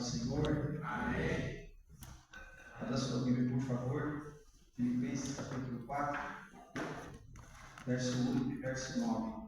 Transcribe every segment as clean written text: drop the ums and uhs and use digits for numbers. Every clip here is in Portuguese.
do Senhor. Amém. Abra sua Bíblia, por favor. Filipenses capítulo 4, verso 8 e verso 9.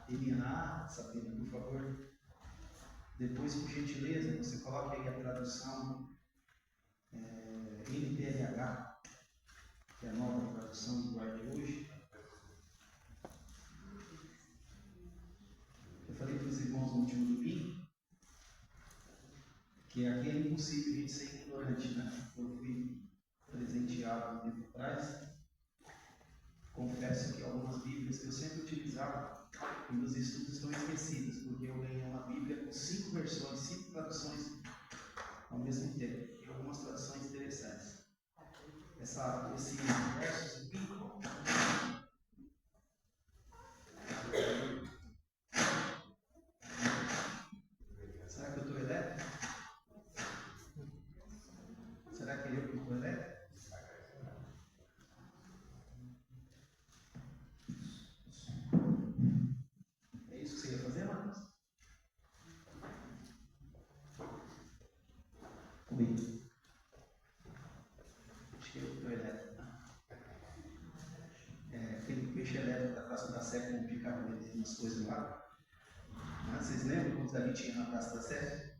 Eliana, Sabrina, por favor. Depois, por gentileza, você coloque aí a tradução NTLH, que é a nova tradução do guarda de hoje. Eu falei para os irmãos no último domingo que aqui é impossível a gente ser ignorante, né? Eu fui presenteado um tempo atrás. Confesso que algumas Bíblias que eu sempre utilizava e meus estudos estão esquecidos, porque eu ganhei uma Bíblia com 5 versões, 5 traduções ao mesmo tempo, e algumas traduções interessantes. Esse verso será que eu estou elétrico? Será que eu estou elétrico? É isso que você ia fazer, Marcos? Comigo. Acho que eu estou elétrico, né? Aquele peixe elétrico da Praça da Sé, como ficava vendendo umas coisas lá. Vocês lembram quando a gente ia na Praça da Sé?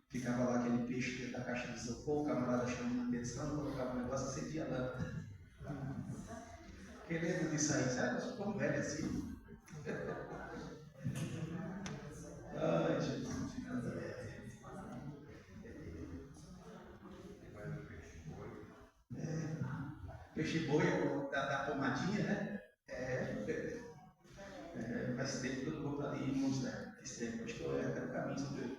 Ficava lá aquele peixe dentro da caixa de isopor, o camarada chamando a atenção, colocava um negócio, acendia a lâmpada. Quem lembra disso aí? Será que eu sou tão velho assim? Ai, Jesus, de Nazaré. Peixe boi da pomadinha, né? Faz tempo que eu não vou para ali, irmãos, né? Esse tempo, acho que eu quero o caminho sobre ele.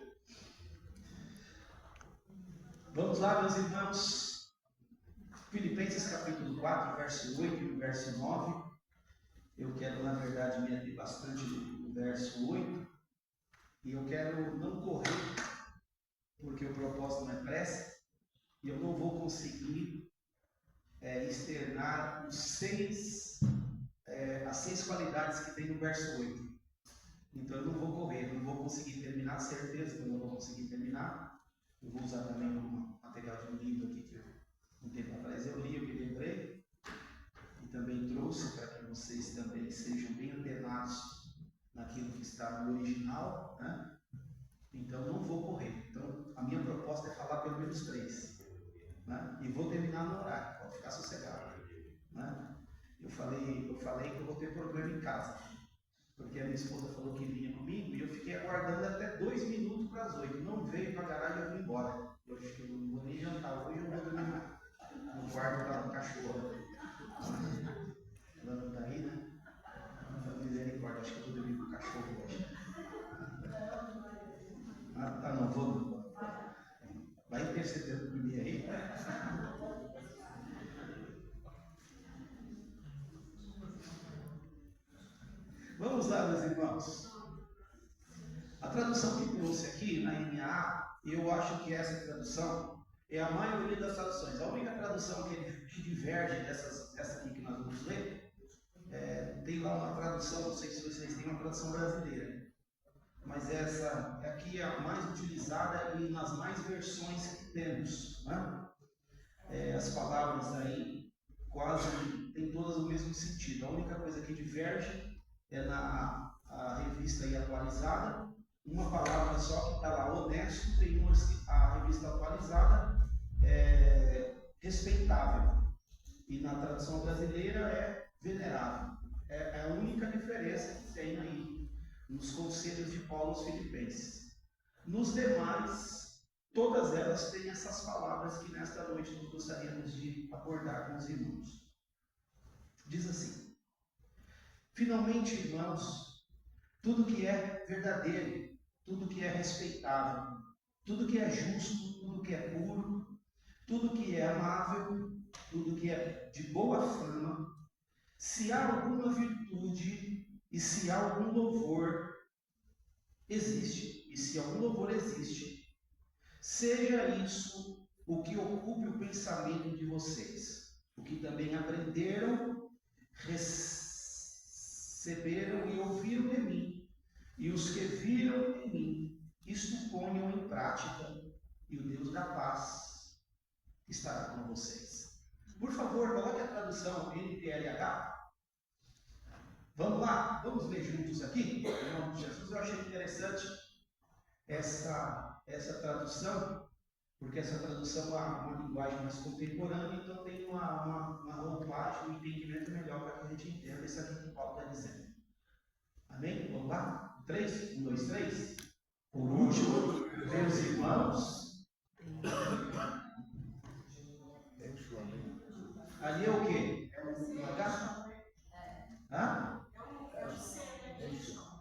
Vamos lá, meus irmãos. Filipenses capítulo 4, verso 8 e verso 9. Eu quero, na verdade, me ater bastante no verso 8. E eu quero não correr, porque o propósito não é pressa. E eu não vou conseguir externar as 6 qualidades que tem no verso 8. Então eu não vou correr, não vou conseguir terminar, certeza que eu não vou conseguir terminar. Eu vou usar também um material de um livro aqui que um tempo atrás eu li, eu me lembrei. E também trouxe para que vocês também sejam bem antenados naquilo que está no original, né? Então não vou correr. Então a minha proposta é falar pelo menos 3. Né? E vou terminar no horário, pode ficar sossegado. Né? Eu falei que eu vou ter problema em casa, porque a minha esposa falou que vinha comigo e eu fiquei aguardando até 2 minutos para as 8. Não veio para a garagem e eu vim embora. Eu acho que eu não vou nem jantar hoje, eu vou dormir no quarto da cachorra. Ela não está aí, né? Misericórdia, acho que eu vou dormir com o cachorro hoje. Tá, não, vou. Vai intercedendo por mim aí. Vamos lá, meus irmãos. A tradução que trouxe aqui na NA, eu acho que essa tradução é a maioria das traduções. A única tradução que diverge dessa aqui que nós vamos ler, tem lá uma tradução, não sei se vocês têm uma tradução brasileira, mas essa aqui é a mais utilizada e nas mais versões que temos. Né? As palavras aí quase têm todas o mesmo sentido. A única coisa que diverge é na revista aí atualizada, uma palavra só que está lá, honesto, tem a revista atualizada, respeitável. E na tradução brasileira é venerável. É a única diferença que tem aí nos conselhos de Paulo aos Filipenses. Nos demais, todas elas têm essas palavras que nesta noite nós gostaríamos de abordar com os irmãos. Diz assim: finalmente, irmãos, tudo que é verdadeiro, tudo que é respeitável, tudo que é justo, tudo que é puro, tudo que é amável, tudo que é de boa fama, Se há alguma virtude e se há algum louvor, existe. E se algum louvor existe, seja isso o que ocupe o pensamento de vocês, o que também aprenderam, receberam e ouviram de mim, e os que viram em mim, isto ponham em prática, e o Deus da paz estará com vocês. Por favor, coloque a tradução NTLH. Vamos lá, vamos ler juntos aqui? Em nome de Jesus, eu achei interessante essa tradução, porque essa tradução é uma linguagem mais contemporânea, então tem uma roupagem, um entendimento melhor para que a gente entenda isso aqui que o Paulo está dizendo. Amém? Vamos lá? 3? 1, 2, 3. Por último, meus irmãos. Ali é o quê? É um H? Hã?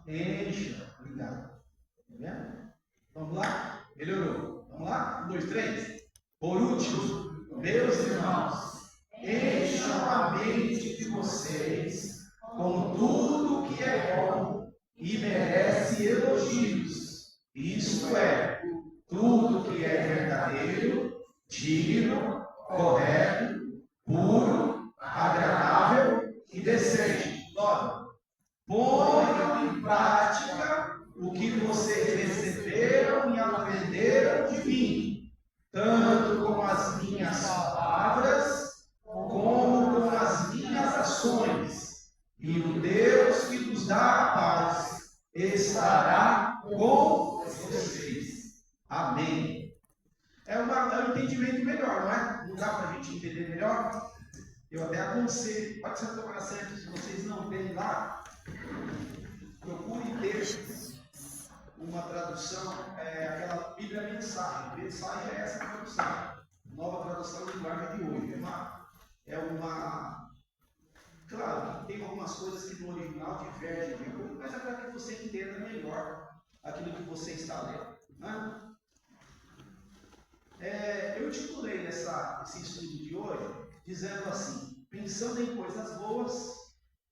Encha. Obrigado. Tá vendo? Vamos lá? Melhorou. Vamos lá? 1, 2, 3. Por último, meus irmãos, encham a mente de vocês com tudo que é bom e merece elogios. Isto é, tudo que é verdadeiro, digno, correto, puro, agradável e decente. 9. Ponham em prática o que vocês receberam e aprenderam de mim, tanto com as minhas palavras, como com as minhas ações. E o Deus que nos dá a paz estará com vocês. Amém. É um entendimento melhor, não é? Não dá para a gente entender melhor? Eu até aconselho, pode ser tomar certo, se vocês não têm lá, procure ter uma tradução, aquela Bíblia Mensagem. Mensagem é essa tradução, nova tradução de linguagem de hoje. Claro que tem algumas coisas que no original divergem, mas é para que você entenda melhor aquilo que você está lendo. Né? Eu titulei esse estudo de hoje dizendo assim: pensando em coisas boas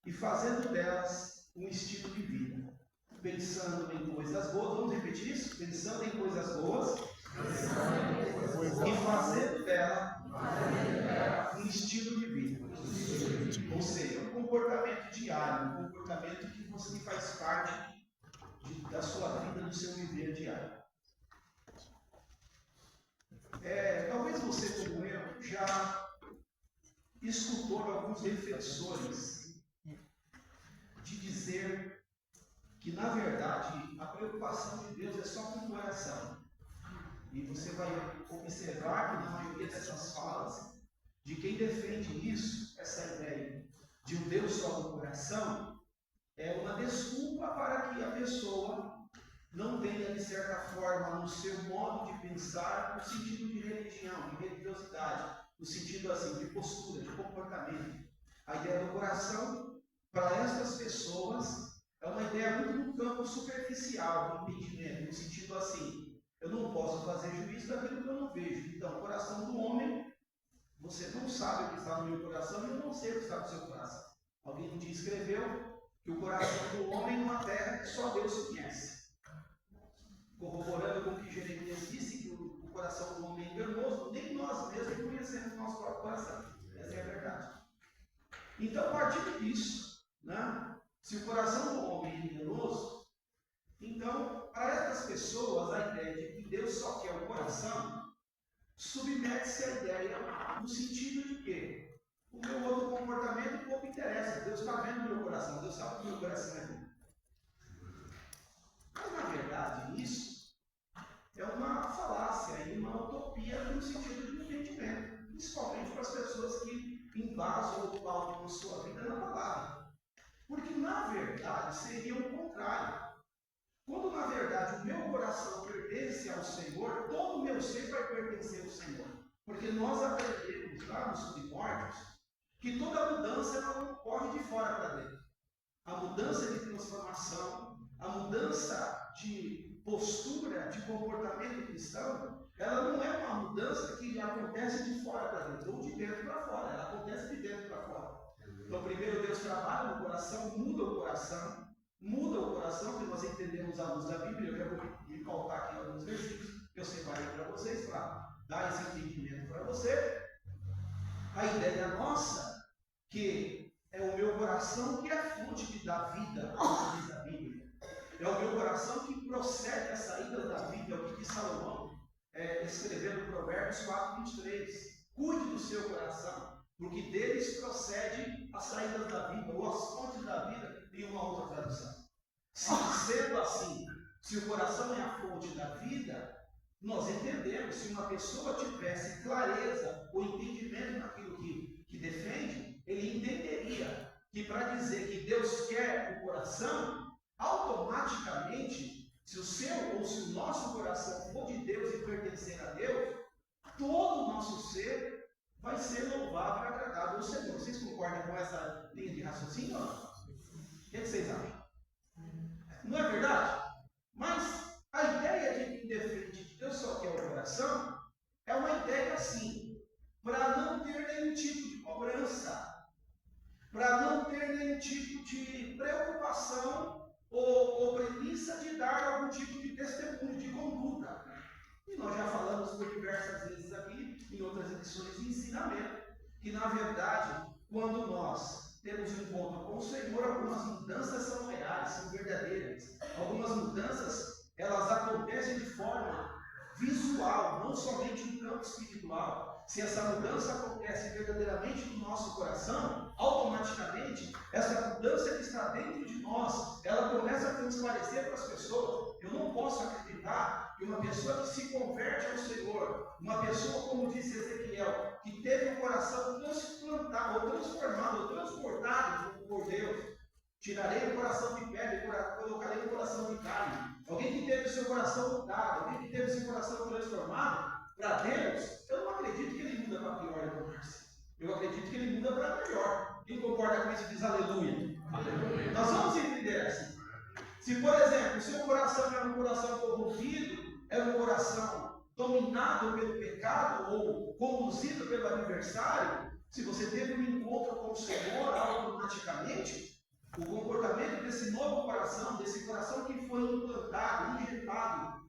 e fazendo delas um estilo de vida. Pensando em coisas boas, vamos repetir isso? Pensando em coisas boas e fazendo dela um estilo de vida. Ou seja, um comportamento diário, um comportamento que você faz parte da sua vida, do seu viver diário. Talvez você, como eu, já escutou alguns defensores de dizer que, na verdade, a preocupação de Deus é só com o coração. E você vai observar que, na maioria dessas falas, de quem defende isso, essa ideia de um Deus só com o coração, é uma desculpa para que a pessoa não tenha, de certa forma, no seu modo de pensar, no sentido de religião, de religiosidade, no sentido assim, de postura, de comportamento. A ideia do coração, para essas pessoas, é uma ideia muito no campo superficial do entendimento, no sentido assim, eu não posso fazer juízo daquilo que eu não vejo. Então, o coração do homem, você não sabe o que está no meu coração e eu não sei o que está no seu coração. Alguém um dia escreveu que o coração do homem é uma terra que só Deus conhece. Corroborando com o que Jeremias disse, que o coração do homem é enganoso, nem nós mesmos conhecemos o nosso próprio coração. Essa é a verdade. Então, a partir disso, né, se o coração do homem é enganoso, então, para essas pessoas, a ideia de que Deus só quer o coração, submete-se à ideia no sentido de que o meu outro comportamento pouco interessa. Deus está vendo o meu coração, Deus sabe que o meu coração é bom. Mas, na verdade, isso é uma falácia e uma utopia no sentido de entendimento, principalmente para as pessoas que embasam ou pautam a sua vida na palavra. Porque, na verdade, seria o contrário. Quando, na verdade, o meu coração pertence ao Senhor, todo o meu ser vai pertencer ao Senhor. Porque nós aprendemos lá nos primórdios que toda mudança não ocorre de fora para dentro. A mudança de transformação, a mudança de postura, de comportamento cristão, ela não é uma mudança que acontece de fora para dentro, ou de dentro para fora, ela acontece de dentro para fora. Então, primeiro Deus oração muda o coração, que nós entendemos à luz da Bíblia. Eu vou me pautar aqui alguns versículos que eu separei para vocês, para dar esse entendimento para você. A ideia nossa, que é o meu coração que é a fonte da vida, como diz a Bíblia. É o meu coração que procede a saída da vida, é o que diz Salomão, escrevendo Provérbios 4, 23. Cuide do seu coração, porque deles procede a saída da vida, ou as fontes da vida, em uma outra tradução. Sendo assim, se o coração é a fonte da vida, nós entendemos, se uma pessoa tivesse clareza ou entendimento naquilo que defende, ele entenderia que para dizer que Deus quer o coração, automaticamente, se o seu ou se o nosso coração for de Deus e pertencer a Deus, todo o nosso ser vai ser louvável e agradável ao Senhor. Vocês concordam com essa linha de raciocínio ou não? O que vocês acham? Não é verdade? Mas a ideia de quem defende que Deus só quer o coração é uma ideia assim, para não ter nenhum tipo de cobrança, para não ter nenhum tipo de preocupação ou premissa de dar algum tipo de testemunho, de conduta. E nós já falamos por diversas vezes aqui, em outras edições de ensinamento, que na verdade, quando nós temos um encontro com o Senhor, algumas mudanças são reais, são verdadeiras. Algumas mudanças, elas acontecem de forma visual, não somente no campo espiritual. Se essa mudança acontece verdadeiramente no nosso coração, automaticamente, essa mudança que está dentro de nós, ela começa a transparecer para as pessoas. Eu não posso acreditar que uma pessoa que se converte ao Senhor, uma pessoa, como disse Ezequiel, que teve o coração transplantado, ou transformado, ou transportado por Deus, tirarei o coração de pedra e colocarei o coração de carne. Alguém que teve o seu coração mudado, alguém que teve o seu coração transformado para Deus, eu não acredito que ele muda para pior, irmão Márcio. Eu acredito que ele muda para melhor. Quem concorda com isso diz aleluia. Aleluia. Nós vamos entender assim. Se, por exemplo, o seu coração é um coração corrompido, é um coração dominado pelo pecado ou conduzido pelo adversário, se você teve um encontro com o Senhor automaticamente, o comportamento desse novo coração, desse coração que foi implantado, injetado,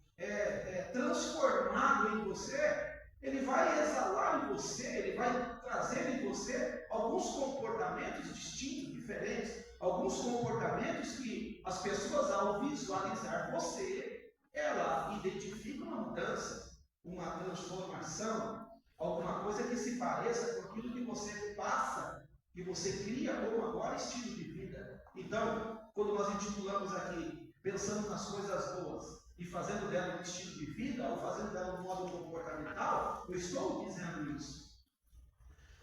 transformado em você, ele vai exalar em você, ele vai trazer em você alguns comportamentos distintos, diferentes, alguns comportamentos que as pessoas, ao visualizar você, ela identifica uma mudança, uma transformação, alguma coisa que se pareça com aquilo que você passa, que você cria como agora estilo de vida. Então, quando nós intitulamos aqui, pensando nas coisas boas e fazendo dela um estilo de vida, ou fazendo dela um modo comportamental, eu estou dizendo isso.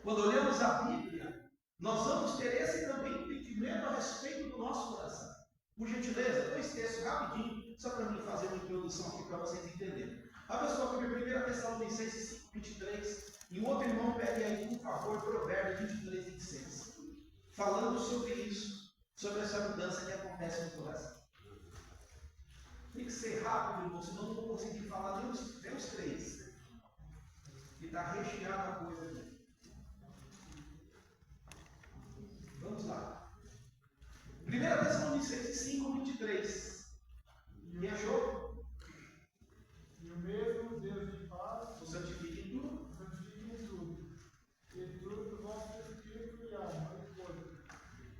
Quando olhamos a Bíblia, nós vamos ter esse também entendimento a respeito do nosso coração. Por gentileza, 2 textos rapidinho, só para mim fazer uma introdução aqui para vocês entenderem. A pessoa que abre 1 Tessalonicenses 5, 23, e o outro irmão pegue aí, por favor, Provérbios 23, 26. Falando sobre isso, sobre essa mudança que acontece no coração. Tem que ser rápido, irmão, senão não vou conseguir falar nem os 3. E está recheada a coisa aqui. Vamos lá. 1 Tessalonicenses 5, 23. Quem achou? E o mesmo Deus de paz O santifique em tudo. E tudo vosso espírito e alma e corpo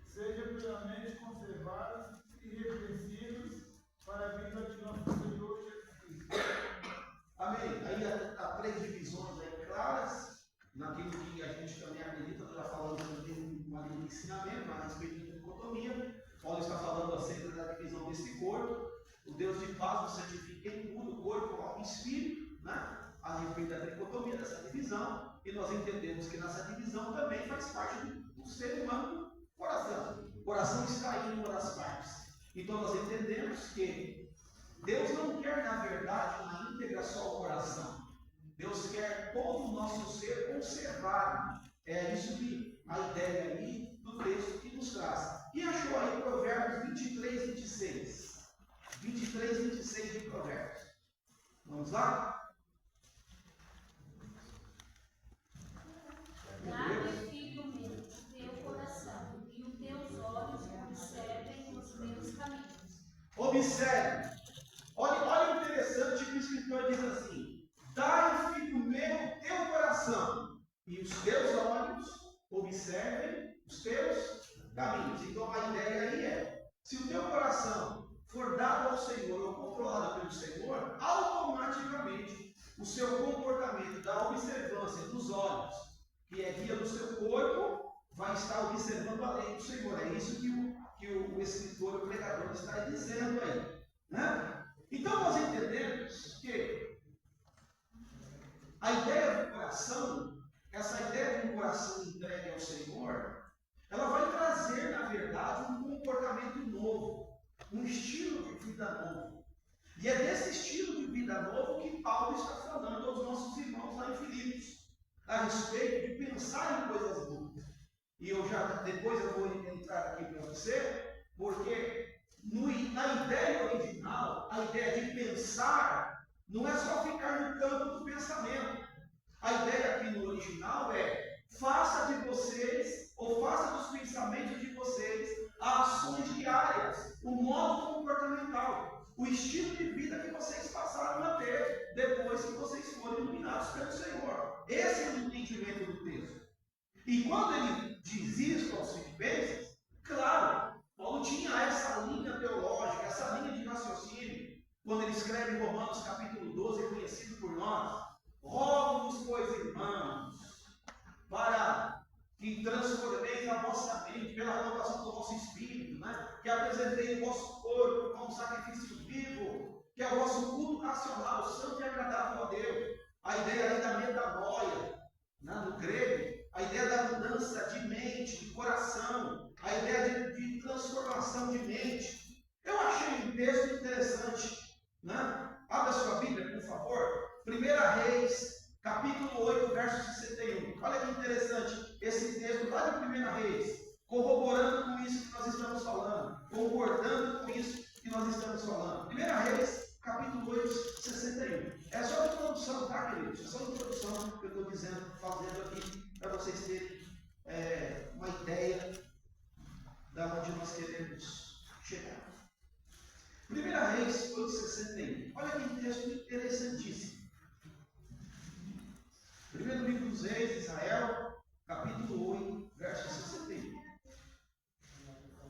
sejam plenamente conservados e irrepreensíveis para a vinda de nosso Senhor Jesus Cristo. Amém. Aí há 3 divisões aí claras, naquilo que a gente também acredita, nós já falamos também uma linha de ensinamento a respeito da dicotomia. Paulo está falando acerca da divisão desse corpo. O Deus de paz nos santifica em tudo, corpo, alma e espírito, né? A respeito da dicotomia, dessa divisão, e nós entendemos que nessa divisão também faz parte do ser humano, do coração. O coração está aí em uma das partes. Então nós entendemos que Deus não quer, na verdade, na íntegra só o coração. Deus quer todo o nosso ser conservado. É isso que a ideia aí do texto que nos traz. E achou aí Provérbios 23, 26. 23, 26 de Provérbios. Vamos lá? Guarda, filho meu, o teu coração e os teus olhos Observe. Olha o interessante que o escritor diz assim: dai, filho meu, teu coração, e os teus olhos observem os teus caminhos. Então a ideia aí é: se o teu coração for dado ao Senhor ou controlado pelo Senhor, automaticamente o seu comportamento da observância dos olhos, que é guia do seu corpo, vai estar observando a lei do Senhor. É isso que o escritor, o pregador está dizendo aí, né? Então nós entendemos que a ideia do coração, essa ideia de um coração entregue ao Senhor, ela vai trazer, na verdade, um comportamento novo, um estilo de vida novo. E é desse estilo de vida novo que Paulo está falando aos nossos irmãos lá em Filipos, a respeito de pensar em coisas boas. E depois eu vou entrar aqui para você, porque na ideia original, a ideia de pensar não é só ficar no campo do pensamento. A ideia aqui no original é: faça de vocês, ou faça dos pensamentos de vocês, ações diárias, o modo comportamental, o estilo de vida que vocês passaram a ter depois que vocês foram iluminados pelo Senhor. Esse é o entendimento do texto. E quando ele diz isso aos filipenses, claro, Paulo tinha essa linha teológica, essa linha de raciocínio, quando ele escreve em Romanos capítulo 12, conhecido por nós: rogo-vos, pois, irmãos, para que transformeis a vossa mente pela renovação do vosso espírito, né? Que apresenteis o vosso corpo como sacrifício vivo, que é o vosso culto racional, santo e agradável a Deus. A ideia aí da metanoia, né? No grego, a ideia da mudança de mente, de coração, a ideia de transformação de mente. Eu achei um texto interessante, né? Abra sua Bíblia, por favor. 1 Reis, capítulo 8, verso 61. Olha que interessante esse texto lá de 1 Reis, corroborando com isso que nós estamos falando, concordando com isso que nós estamos falando. 1 Reis, capítulo 8, 61. É só a introdução, tá, queridos? É só a introdução que eu estou fazendo aqui, para vocês terem uma ideia da onde nós queremos chegar. 1 Reis 8, 61. Olha que texto interessantíssimo. Primeiro livro dos Reis, Israel, capítulo 8, verso 61.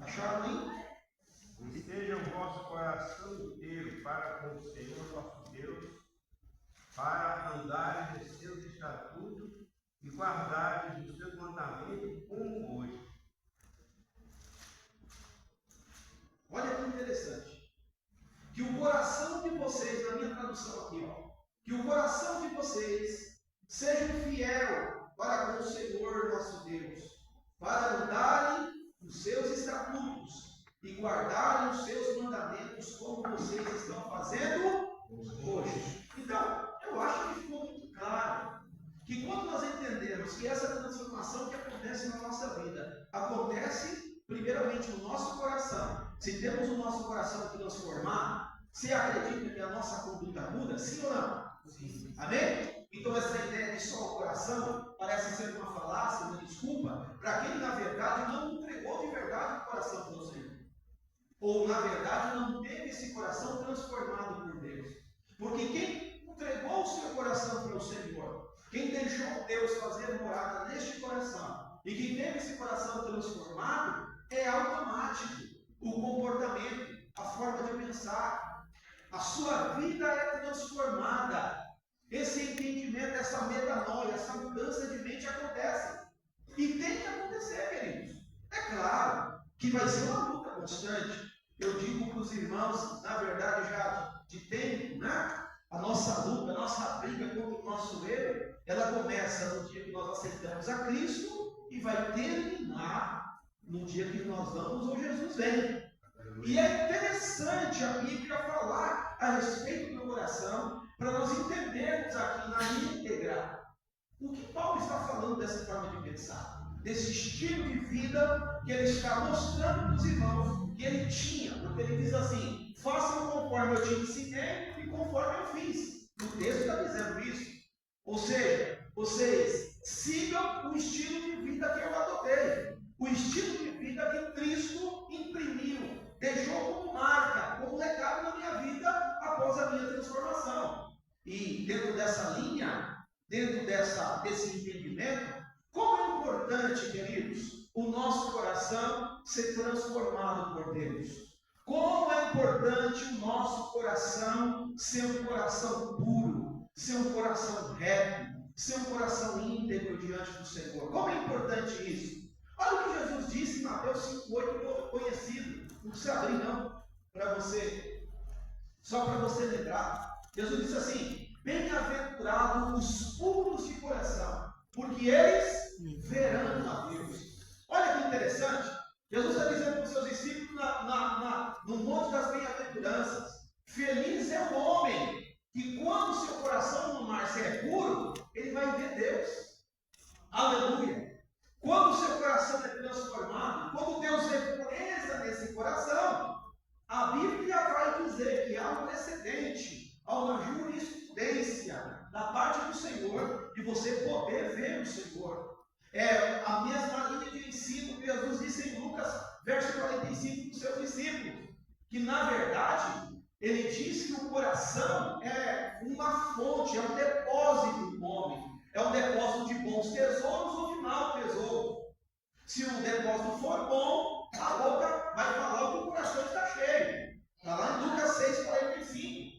Acharam aí? Esteja o vosso coração inteiro para com o Senhor nosso Deus, para andares em seus estatutos e guardares os seus mandamentos como hoje. Olha que interessante. Que o coração de vocês, na minha tradução aqui, que o coração de vocês seja fiel para com o Senhor nosso Deus, para andarem os seus estatutos e guardarem os seus mandamentos como vocês estão fazendo hoje. Então, eu acho que ficou muito claro que quando nós entendemos que essa transformação que acontece na nossa vida acontece primeiramente no nosso coração. Se temos o nosso coração transformado, você acredita que a nossa conduta muda? Sim ou não? Sim. Amém? Então essa ideia de só o coração parece ser uma falácia, uma desculpa para quem na verdade não entregou de verdade o coração para o Senhor. Ou na verdade não teve esse coração transformado por Deus. Porque quem entregou o seu coração para o Senhor, quem deixou Deus fazer morada neste coração e que teve esse coração transformado, é automático o comportamento, a forma de pensar. A sua vida é transformada. Esse entendimento, essa metanoia, essa mudança de mente acontece. E tem que acontecer, queridos. É claro que vai ser uma luta constante. Eu digo para os irmãos, na verdade, já de tempo, né? A nossa luta, a nossa briga contra o nosso erro, ela começa no dia que nós aceitamos a Cristo e vai terminar no dia que nós vamos ou Jesus vem. E é interessante a Bíblia falar a respeito do coração, para nós entendermos aqui na íntegra o que Paulo está falando dessa forma de pensar, desse estilo de vida que ele está mostrando para os irmãos que ele tinha, porque ele diz assim: façam conforme eu te ensinei e conforme eu fiz. O texto está dizendo isso. Ou seja, vocês sigam o estilo de vida que eu adotei, o estilo de vida que Cristo imprimiu, deixou como marca, como legado desse entendimento, como é importante, queridos, o nosso coração ser transformado por Deus. Como é importante o nosso coração ser um coração puro, ser um coração reto, ser um coração íntegro diante do Senhor. Como é importante isso? Olha o que Jesus disse em Mateus 5,8, que é conhecido. Não precisa abrir não, para você, só para você lembrar. Jesus disse assim: bem-aventurados os puros de coração, porque eles verão a Deus. Olha que interessante. Jesus está dizendo para os seus discípulos no monte das bem-aventuranças: feliz é o homem que, quando o seu coração no mar se é puro, ele vai ver Deus. Aleluia! Quando o seu coração é transformado, quando Deus vê pureza nesse coração, a Bíblia vai dizer que há um precedente, há uma jurisprudência da parte do Senhor de você poder ver o Senhor. É a mesma linha de ensino que Jesus disse em Lucas, verso 45, dos seus discípulos, que na verdade ele diz que o coração é uma fonte, é um depósito do homem, é um depósito de bons tesouros ou de mau tesouro. Se o depósito for bom, a boca vai falar que o coração está cheio. Está lá em Lucas 6,45.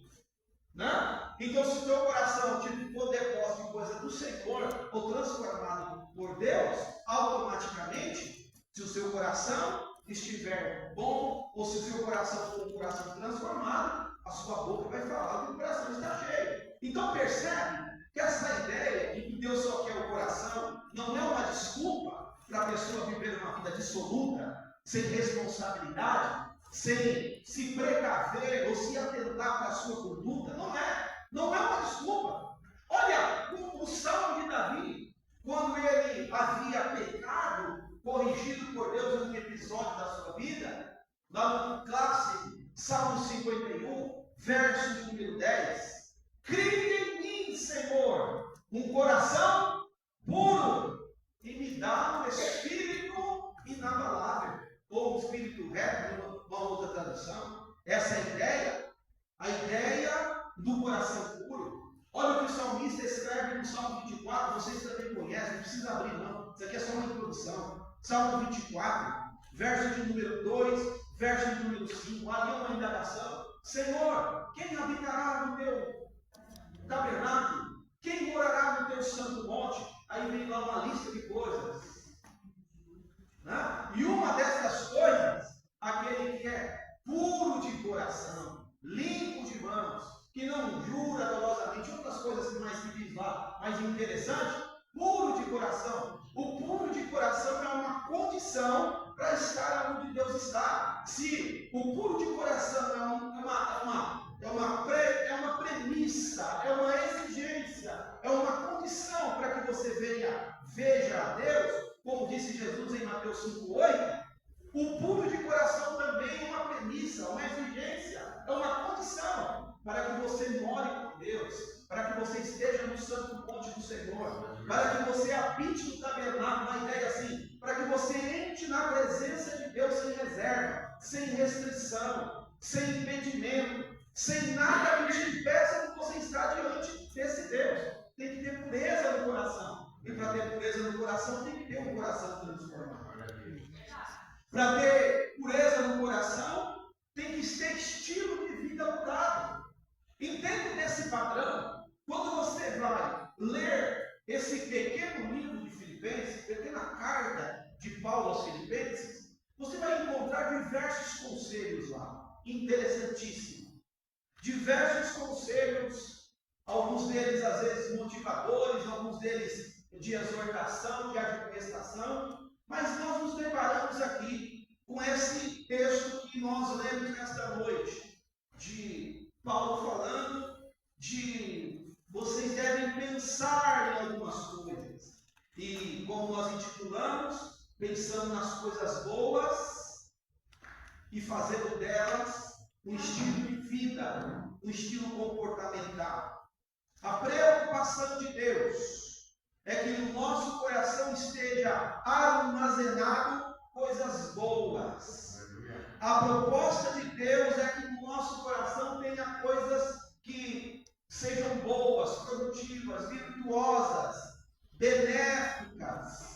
Né? Então, se o teu coração for depósito de coisa do Senhor, ou transformado por Deus, automaticamente, se o seu coração estiver bom, ou se o seu coração for um coração transformado, a sua boca vai falar que o coração está cheio. Então, percebe que essa ideia de que Deus só quer o coração não é uma desculpa para a pessoa viver uma vida dissoluta, sem responsabilidade, sem se precaver ou se atentar para a sua conduta. Não é uma desculpa. Olha, o Salmo de Davi, quando ele havia pecado, corrigido por Deus em um episódio da sua vida, lá no clássico Salmo 51, verso de número 10. Cria em mim, Senhor, um coração puro e me dá um espírito inabalável, ou um espírito reto, uma outra tradução. Essa é a ideia do coração puro. Olha o que o salmista escreve no Salmo 24, vocês também conhecem, não precisa abrir não, isso aqui é só uma introdução. Salmo 24, verso de número 2, verso de número 5, ali é uma indagação. Senhor, quem habitará no teu tabernáculo? Quem morará no teu santo monte? Aí vem lá uma lista de coisas. Né? E uma dessas coisas, aquele que é puro de coração, limpo de mãos, que não jura dolosamente, outras coisas que mais se diz lá, mais interessante, puro de coração. O puro de coração é uma condição para estar onde Deus está. Se o puro de coração é uma premissa, é uma exigência, é uma condição para que você veja a Deus, como disse Jesus em Mateus 5,8, o puro de coração também é uma premissa, uma exigência, é uma condição para que você more com Deus, para que você esteja no santo monte do Senhor, para que você habite no tabernáculo, uma ideia assim, para que você entre na presença de Deus sem reserva, sem restrição, sem impedimento, sem nada que te impeça de você estar diante desse Deus. Tem que ter pureza no coração. E para ter pureza no coração, tem que ter um coração transformado. Para ter pureza no coração, tem que ter estilo de vida mudado. E dentro desse padrão, quando você vai ler esse pequeno livro de Filipenses, pequena carta de Paulo aos Filipenses, você vai encontrar diversos conselhos lá, interessantíssimos. Diversos conselhos, alguns deles às vezes motivadores, alguns deles de exortação, de admoestação, mas nós nos deparamos aqui com esse texto que nós lemos nesta noite, de Paulo falando de vocês devem pensar em algumas coisas, e como nós intitulamos, pensando nas coisas boas e fazendo delas um estilo de vida, um estilo comportamental. A preocupação de Deus é que no nosso coração esteja armazenado coisas boas. A proposta de Deus é que no nosso coração tenha coisas que sejam boas, produtivas, virtuosas. benéficas.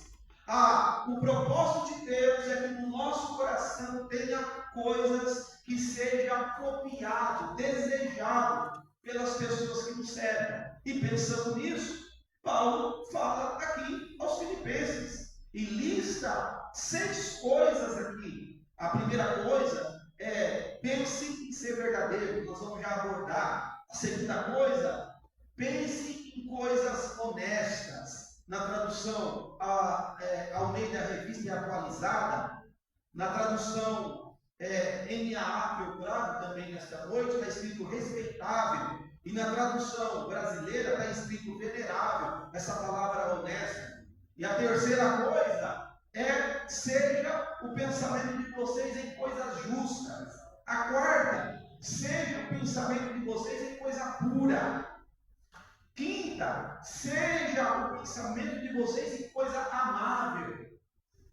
O propósito de Deus é que no nosso coração tenha coisas que seja apropriado, desejado pelas pessoas que nos servem. E pensando nisso, Paulo fala aqui aos Filipenses e lista 6 coisas aqui. A primeira coisa é: pense em ser verdadeiro, nós vamos já abordar. A segunda coisa, pense em coisas honestas. Na tradução Almeida Revista e Atualizada, na tradução NAA, que eu trago também nesta noite, está escrito respeitável. E na tradução brasileira está escrito venerável, essa palavra honesta. E a terceira coisa é: seja o pensamento de vocês em coisas justas. A quarta, seja o pensamento de vocês em coisa pura. Quinta, seja o pensamento de vocês em coisa amável.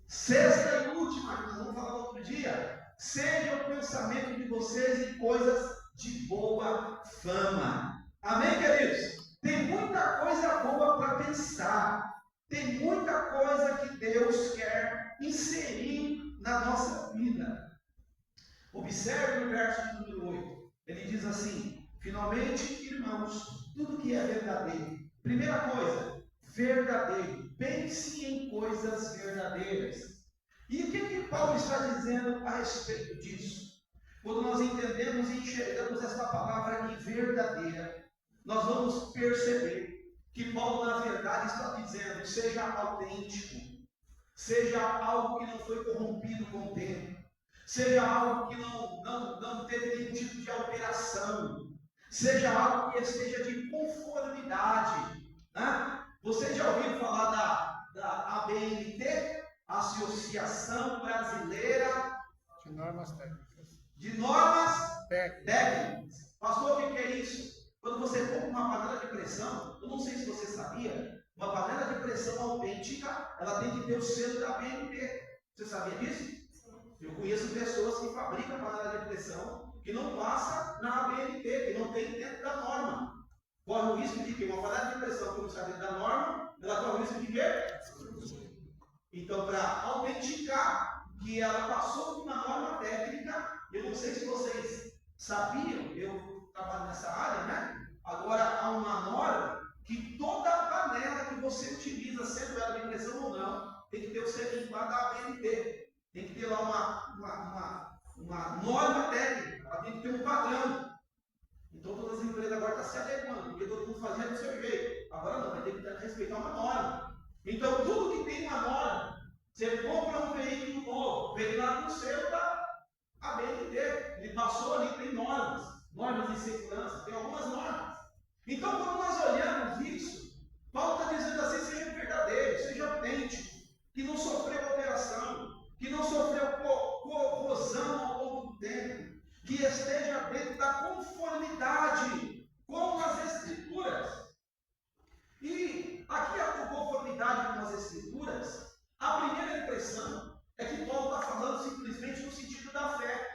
Sexta e última, que nós vamos falar outro dia, seja o pensamento de vocês em coisas de boa fama. Amém, queridos? Tem muita coisa boa para pensar. Tem muita coisa que Deus quer inserir na nossa vida. Observe o verso de número 8. Ele diz assim: finalmente, irmãos, tudo que é verdadeiro. Primeira coisa, verdadeiro. Pense em coisas verdadeiras. E o que Paulo está dizendo a respeito disso? Quando nós entendemos e enxergamos esta palavra aqui, verdadeira, nós vamos perceber que Paulo, na verdade, está dizendo: seja autêntico, seja algo que não foi corrompido com o tempo, seja algo que não teve nenhum tipo de alteração, seja algo que esteja de conformidade. Né? Vocês já ouviram falar da ABNT, Associação Brasileira De normas técnicas. de Normas Técnicas. Pastor, o que é isso? Quando você compra uma panela de pressão, eu não sei se você sabia, uma panela de pressão autêntica, ela tem que ter o selo da ABNT. Você sabia disso? Eu conheço pessoas que fabricam panela de pressão que não passa na ABNT, que não tem dentro da norma. Corre o risco de que uma panela de pressão que não está dentro da norma, ela corre o risco de quê? Então, para autenticar que ela passou por uma norma técnica, eu não sei se vocês sabiam, eu trabalho nessa área, né? Agora há uma norma que toda panela que você utiliza, sendo ela de pressão ou não, tem que ter o selinho lá da ABNT. Tem que ter lá uma norma técnica, ela tem que ter um padrão. Então todas as empresas agora estão se adequando, porque todo mundo fazia do seu jeito. Agora não, vai ter que respeitar uma norma. Então tudo que tem uma norma, você compra um veículo novo, vem lá no selo da ABNT, ele passou ali, tem normas de segurança, tem algumas normas. Então quando nós olhamos isso, Paulo está dizendo assim: seja verdadeiro, seja autêntico, que não sofreu alteração, que não sofreu corrosão ao longo do tempo, que esteja dentro da conformidade com as Escrituras. E aqui a conformidade com as Escrituras, a primeira impressão é que Paulo está falando simplesmente no sentido da fé.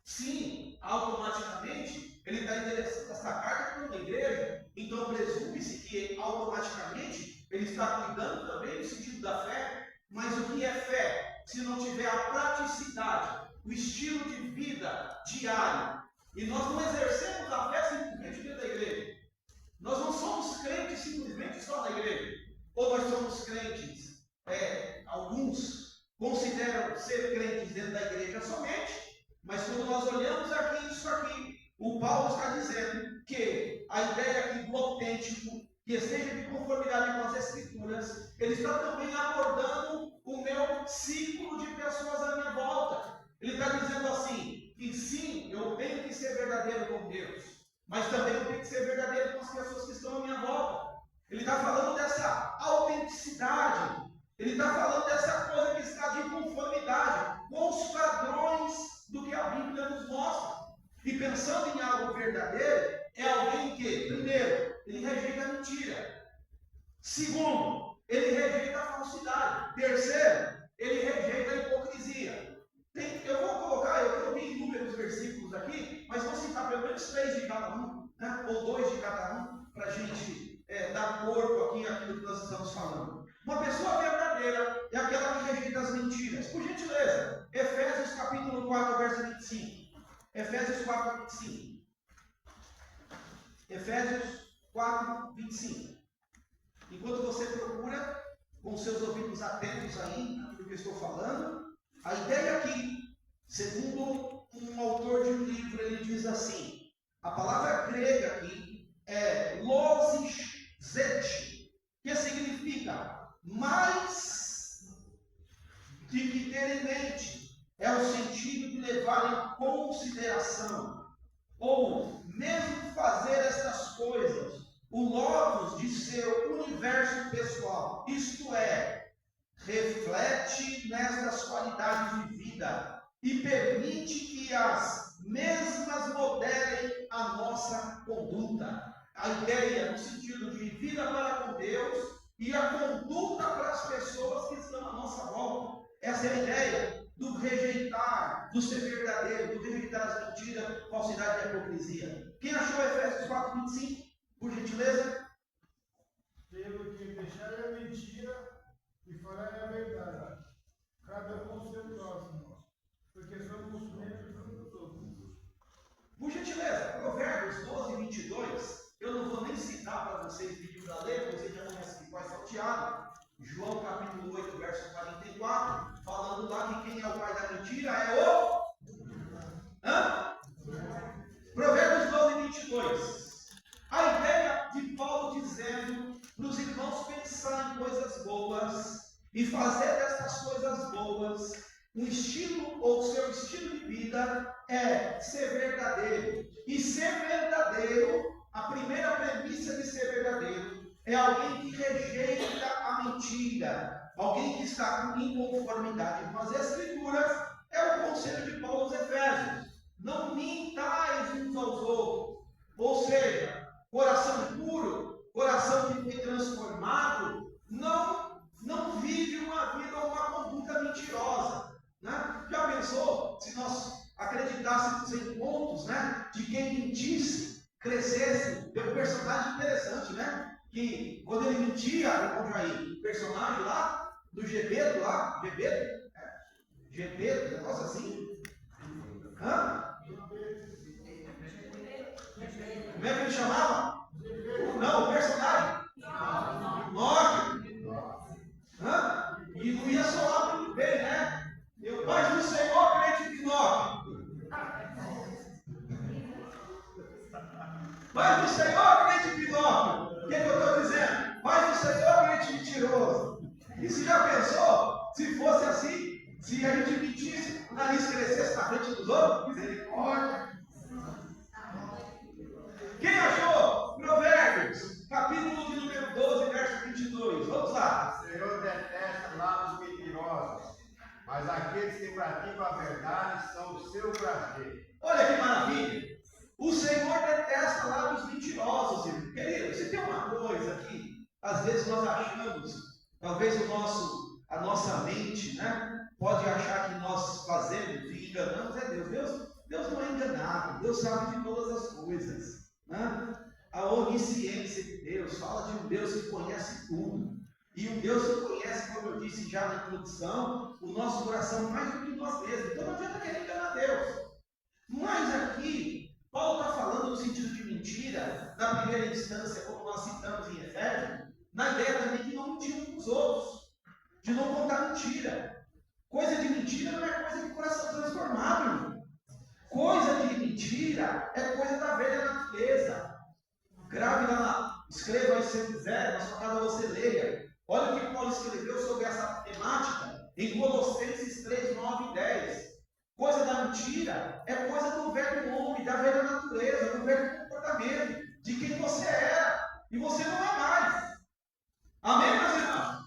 Sim, automaticamente ele está endereçando essa carta para uma igreja, então presume-se que automaticamente ele está cuidando também no sentido da fé. Mas o que é fé? Se não tiver a praticidade, o estilo de vida diário, e nós não exercemos a fé simplesmente dentro da igreja, nós não somos crentes simplesmente só na igreja, ou nós somos crentes, alguns consideram ser crentes dentro da igreja somente, mas quando nós olhamos aqui, isso aqui, o Paulo está dizendo que a ideia aqui do autêntico, que esteja de conformidade com as Escrituras, ele está também abordando o meu ciclo de pessoas à minha volta. Ele está dizendo assim, que sim, eu tenho que ser verdadeiro com Deus, mas também eu tenho que ser verdadeiro com as pessoas que estão à minha volta. Ele está falando dessa autenticidade, ele está falando dessa coisa que está de conformidade com os padrões do que a Bíblia nos mostra. E pensando em algo verdadeiro, é alguém que, primeiro, ele rejeita a mentira. Segundo, ele rejeita a falsidade. Terceiro, ele rejeita a hipocrisia. Eu vou colocar, eu vi inúmeros versículos aqui, mas vou citar pelo menos 3 de cada um, né? Ou 2 de cada um, para a gente dar corpo aqui àquilo que nós estamos falando. falando. Uma pessoa verdadeira é aquela que rejeita as mentiras. Por gentileza, Efésios capítulo 4, verso 25. Efésios 4, 25. Efésios 4, 25. Enquanto você procura, com seus ouvidos atentos aí, naquilo que eu estou falando, a ideia aqui, segundo um autor de um livro, ele diz assim, a palavra grega aqui é losizete, que significa mais de que ter em mente, é o sentido de levar em consideração, ou mesmo fazer estas coisas, o logos de seu universo pessoal, isto é, reflete nestas qualidades de vida e permite que as mesmas modelem a nossa conduta. A ideia no sentido de vida para com Deus e a conduta para as pessoas que estão à nossa volta. Essa é a ideia do rejeitar, do ser verdadeiro, do rejeitar as mentiras, falsidade e hipocrisia. Quem achou Efésios 4, 25? Por gentileza. Pelo que deixarem a mentira e falarem a verdade, cada um com o seu próximo, porque somos membros uns dos outros. Por gentileza, Provérbios 12, 22, eu não vou nem citar para vocês vídeo da letra, vocês já conhecem que vai salteado. João capítulo 8, verso 44, falando lá que quem é o pai da mentira é o... Provérbios 12, 22. A ideia de Paulo dizendo para os irmãos pensar em coisas boas e fazer dessas coisas boas um estilo ou seu estilo de vida é ser verdadeiro. E ser verdadeiro, a primeira premissa de ser verdadeiro é alguém que rejeita a mentira, alguém que está em conformidade com as Escrituras. É o conselho de Paulo aos Efésios: não mintais uns aos outros, ou seja, coração puro, coração que foi transformado, não vive uma vida ou uma conduta mentirosa. Né? Já pensou se nós acreditássemos em contos, né, de quem mentisse, crescesse? Tem um personagem interessante, né? Que quando ele mentia, irmão Jair, o personagem lá do Gepeto, Gepeto, negócio assim. Como é que ele chamava? Não, o personagem. Pinóquio. E não ia soar muito bem, né? Eu, paz do Senhor, crente Pinóquio. Paz do Senhor, crente Pinóquio. O que eu estou dizendo? Paz do Senhor, crente mentiroso. E se já pensou, se fosse assim, se a gente mentisse, o nariz crescesse na frente dos outros? Misericórdia. Quem achou? Provérbios, capítulo de número 12, verso 22. Vamos lá. O Senhor detesta lábios mentirosos, mas aqueles que praticam a verdade são o seu prazer. Olha que maravilha. O Senhor detesta lábios mentirosos, irmão. Querido, se tem uma coisa que às vezes nós achamos, talvez a nossa mente, né, pode achar que nós fazemos e enganamos, é Deus. Deus não é enganado, Deus sabe de todas as coisas. Né? A onisciência de Deus fala de um Deus que conhece tudo. E um Deus que conhece, como eu disse já na introdução, o nosso coração mais do que nós mesmos. Então não adianta querer enganar Deus. Mas aqui, Paulo está falando no sentido de mentira, na primeira instância, como nós citamos em Efésios, na ideia também de não mentir uns com os outros, de não contar mentira. Coisa de mentira não é coisa de coração transformado, irmão. Coisa de mentira é coisa da velha natureza. Grave lá, escreva aí se você quiser, na sua casa você leia. Olha o que Paulo escreveu sobre essa temática em Colossenses 3, 9 e 10. Coisa da mentira é coisa do velho homem, da velha natureza, do velho comportamento, de quem você era e você não é mais. Amém, meus irmãos?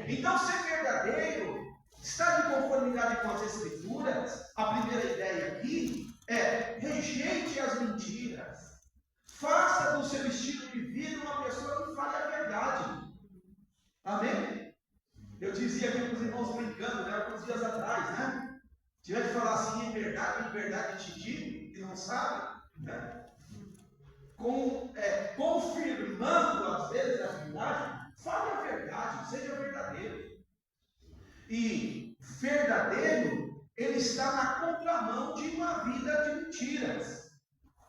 Então, ser verdadeiro, estar de conformidade com as Escrituras, a primeira ideia aqui é: rejeite as mentiras. Faça do seu estilo de vida uma pessoa que fale a verdade. Amém? Eu dizia aqui para os irmãos brincando, né, alguns dias atrás, né? Tiver de falar assim, em verdade te digo, que não sabe, né? Confirmando às vezes a verdade, Fale a verdade, seja verdadeiro. E verdadeiro, ele está na contramão de uma vida de mentiras.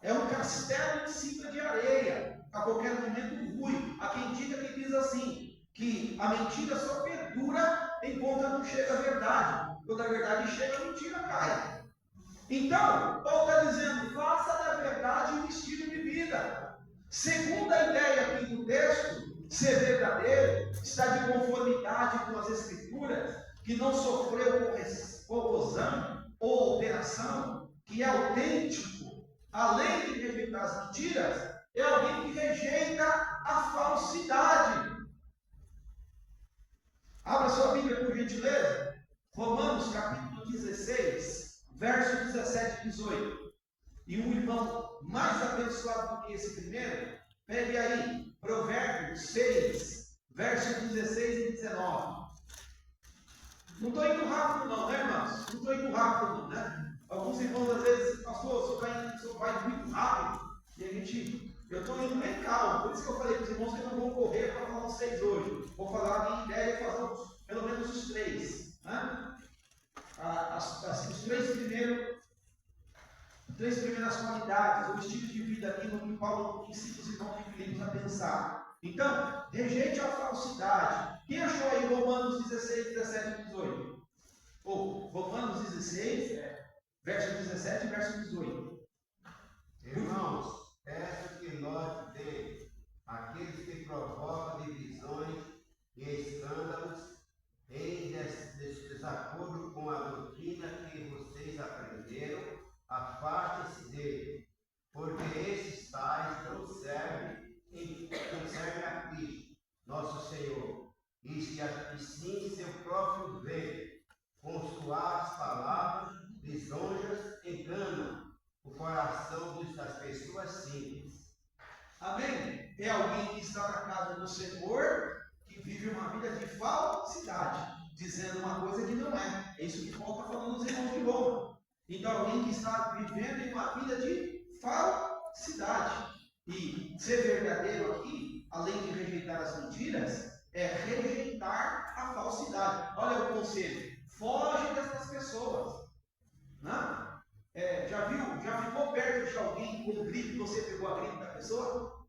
É um castelo em cima de areia. A qualquer momento rui. Há quem diga que diz assim, que a mentira só perdura enquanto não chega a verdade. Quando a verdade chega, a mentira cai. Então, Paulo está dizendo, faça da verdade um estilo de vida. Segundo a ideia aqui do texto, ser verdadeiro está de conformidade com as Escrituras, que não sofreu corrosão ou alteração, que é autêntico, além de rejeitar as mentiras, é alguém que rejeita a falsidade. Abra sua Bíblia, por gentileza. Romanos capítulo 16, verso 17 e 18. E um irmão mais abençoado do que esse primeiro, pegue aí, Provérbios 6, verso 16 e 19. Não estou indo rápido não, né, irmãos? Não estou indo rápido não, né? Alguns irmãos às vezes, pastor, o senhor vai muito rápido. E a gente, eu estou indo bem calmo. Por isso que eu falei para os irmãos que eu não vou correr para falar os 6 hoje. Vou falar a minha ideia e fazer pelo menos os 3. Né? Os três primeiras qualidades, o estilo de vida aqui no que Paulo ensina os irmãos de Filipos a pensar. Então, rejeite a falsidade. Quem achou aí Romanos 16, 17 e 18? Ou Romanos 16, verso 17 e verso 18. Irmãos, peço que note bem aqueles que provocam divisões e escândalos em desacordo com a doutrina que vocês aprenderam, afastem-se dele, porque esses tais não servem a Cristo, nosso Senhor, e sim seu próprio bem, com suaves palavras, lisonjas, enganam o coração das pessoas simples. Amém? É alguém que está na casa do Senhor, que vive uma vida de falsidade, dizendo uma coisa que não é. É isso que Paulo está falando nos irmãos de Roma. Então, alguém que está vivendo em uma vida de falsidade. E ser verdadeiro aqui, além de rejeitar as mentiras, é rejeitar a falsidade. Olha o conselho: foge dessas pessoas. Não? Já ficou perto de alguém com gripe e você pegou a gripe da pessoa?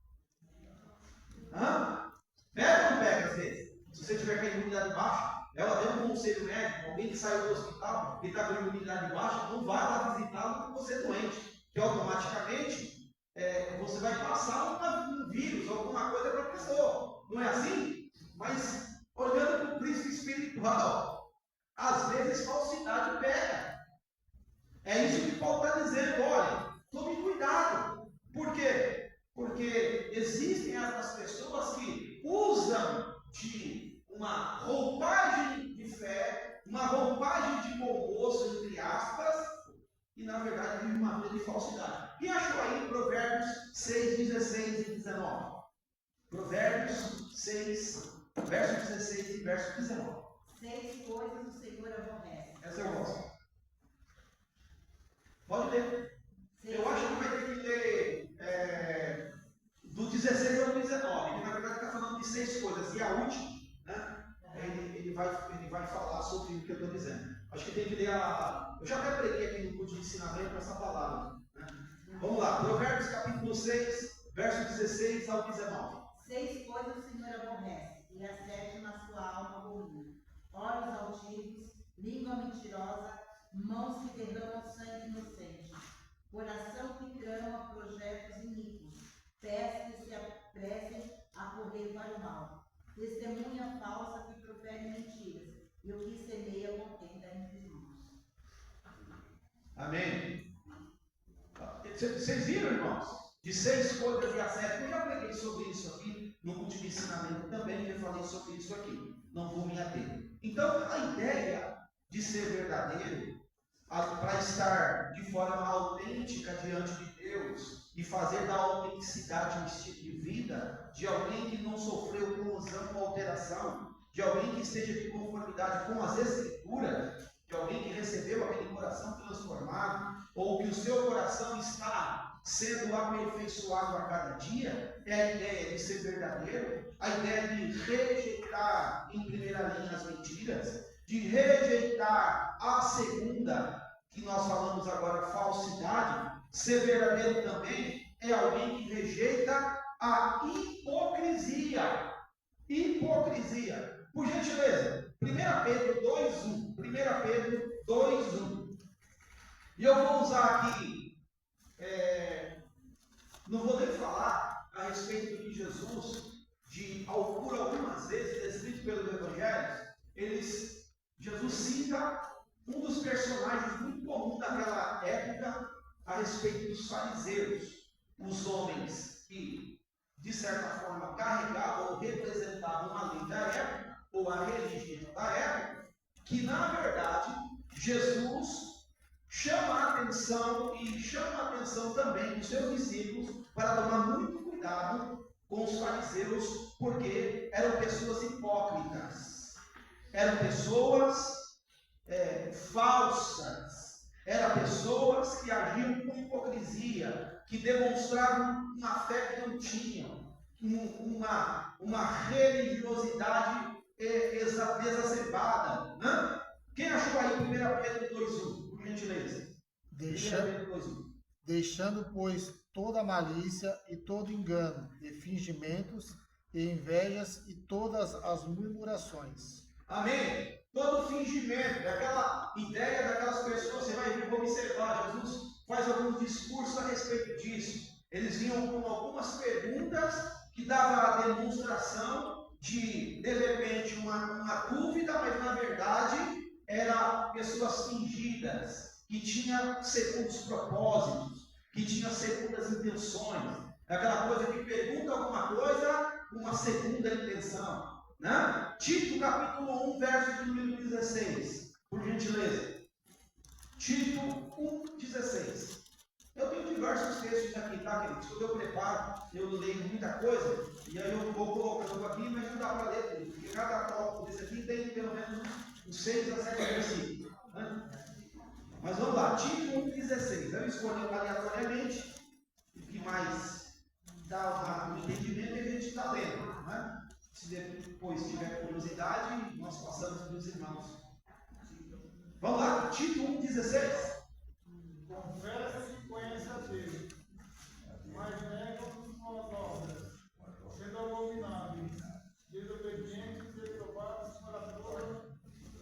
Pega ou não pega às vezes? Se você tiver com a imunidade baixa, ela deu um conselho médico, alguém que saiu do hospital e está com a imunidade baixa, não vai lá visitá-lo porque você é doente, que automaticamente você vai passar um vírus, alguma coisa para a pessoa. Não é assim? Mas olhando para o prisma espiritual, às vezes falsidade pega. É isso que Paulo está dizendo. Olha, tome cuidado. Por quê? Porque existem essas pessoas que usam de uma roupagem de fé, uma roupagem de bom gosto, entre aspas, e na verdade vive uma vida de falsidade. E achou aí Provérbios 6, 16 e 19. Provérbios 6, verso 16 e verso 19. 6 coisas o Senhor aborrece. Essa eu gosto. Pode ler. Eu acho que vai ter que ler do 16 ao 19. Ele na verdade está falando de 6 coisas. E a última, né? Ele vai falar sobre o que eu estou dizendo. Acho que tem que ler eu já até preguei aqui no curso de ensinamento essa palavra. Né? Vamos lá. Provérbios capítulo 6, verso 16 ao 19. 6 coisas o Senhor aborrece, e a 7 na sua alma abomina: olhos altivos, língua mentirosa, mãos que derramam sangue inocente, coração que trama projetos iníquos, pés que se apressem a correr para o mal, testemunha falsa que profere mentiras, e o que semeia contenda entre os irmãos. Amém. Vocês viram, irmãos? De 6 coisas e a 7. Eu já preguei sobre isso aqui no culto de ensinamento também, já falei sobre isso aqui. Não vou me ater. Então, a ideia de ser verdadeiro, para estar de forma autêntica diante de Deus e fazer da autenticidade um estilo de vida de alguém que não sofreu corrosão ou alteração, de alguém que esteja de conformidade com as Escrituras, de alguém que recebeu aquele coração transformado, ou que o seu coração está sendo aperfeiçoado a cada dia, é a ideia de ser verdadeiro, a ideia de rejeitar, em primeira linha, as mentiras, de rejeitar a segunda, que nós falamos agora, falsidade. Ser verdadeiro também é alguém que rejeita a hipocrisia. Hipocrisia. Por gentileza, 1 Pedro 2:1. 1 Pedro 2:1. E eu vou usar aqui, não vou nem falar a respeito de Jesus, por algumas vezes, descrito pelos evangelhos, Jesus cita um dos personagens muito comuns daquela época a respeito dos fariseus, os homens que, de certa forma, carregavam ou representavam a lei da época, ou a religião da época, que, na verdade, Jesus chama a atenção e chama a atenção também dos seus discípulos para tomar muito cuidado com os fariseus, porque eram pessoas hipócritas, eram pessoas falsas, eram pessoas que agiam com hipocrisia, que demonstravam uma fé que não tinham, uma religiosidade exacerbada, né? Quem achou aí 1 Pedro 2:1, por gentileza? Deixando, pois, toda malícia e todo engano, e fingimentos, e invejas, e todas as murmurações. Amém? Todo fingimento, aquela ideia daquelas pessoas, você vai observar, Jesus faz alguns discursos a respeito disso. Eles vinham com algumas perguntas que davam a demonstração de repente, uma dúvida, mas na verdade eram pessoas fingidas, que tinham segundos propósitos, que tinham segundas intenções. Aquela coisa que pergunta alguma coisa, uma segunda intenção. Né? Tito capítulo 1, verso de número 16, por gentileza. Tito 1,16. Eu tenho diversos textos aqui, tá, queridos? Quando eu preparo, eu leio muita coisa, e aí eu vou colocando aqui, mas não dá para ler tudo, porque cada tópico desse aqui tem pelo menos uns 6 a 7 versículos. Né? Mas vamos lá, Tito 1,16. Eu escolhi aleatoriamente o que mais dá um entendimento e a gente está lendo. Né? Se depois tiver curiosidade, nós passamos para os irmãos. Vamos lá, Tito 1,16. Confessa que conhece a Deus, mas negam suas obras, sendo abomináveis, desobedientes e reprovados para toda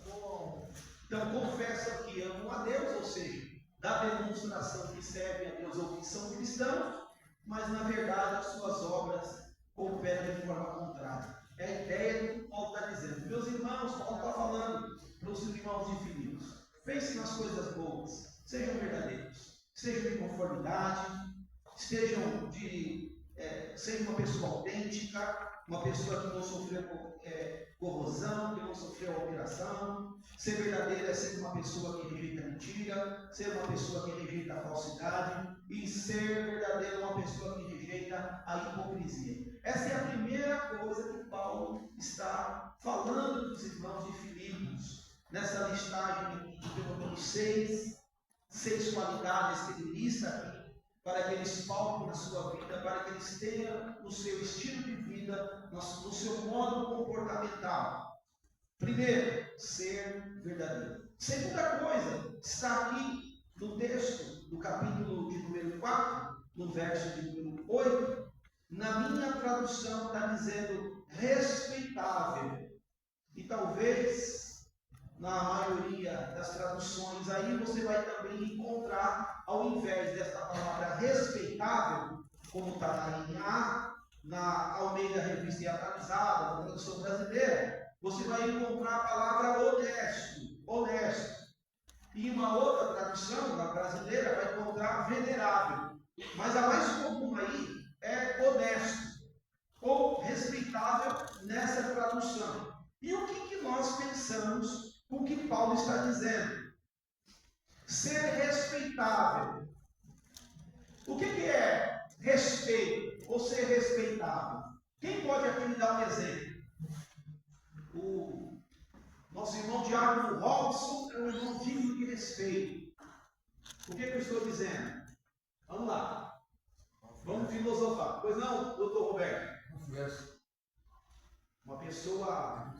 boa obra. Então, confessa que amam a Deus, ou seja, dá demonstração que servem a Deus ou que são cristãos, mas na verdade as suas obras operam de forma contrária. É a ideia do que Paulo está dizendo. Meus irmãos, Paulo está falando para os irmãos de Filipos. Pensem nas coisas boas, sejam verdadeiros, estejam em conformidade, sejam uma pessoa autêntica, uma pessoa que não sofreu corrosão, que não sofreu alteração. Ser verdadeiro é ser uma pessoa que rejeita a mentira, ser uma pessoa que rejeita a falsidade, e ser verdadeiro é uma pessoa que rejeita a hipocrisia. Essa é a primeira coisa que Paulo está falando dos irmãos de Filipos, nessa listagem de pelo menos 6 qualidades que ele lista aqui, para que eles faltem na sua vida, para que eles tenham no seu estilo de vida, no seu modo comportamental. Primeiro, ser verdadeiro. Segunda coisa, está aqui no texto do capítulo de número 4, no verso de número 8, na minha tradução está dizendo respeitável. E talvez na maioria das traduções aí você vai também encontrar, ao invés desta palavra respeitável, como está na linha A, na Almeida Revista e Atualizada, na tradução brasileira, você vai encontrar a palavra honesto. E uma outra tradução, na brasileira, vai encontrar venerável. Mas a mais comum aí é honesto, ou respeitável nessa tradução. E o que nós pensamos o que Paulo está dizendo? Ser respeitável. O que é respeito ou ser respeitável? Quem pode aqui me dar um exemplo? O nosso irmão Diácono Robson é um irmão digno de respeito. O que eu estou dizendo? Vamos lá. Vamos filosofar. Pois não, doutor Roberto? Confiança. Uma pessoa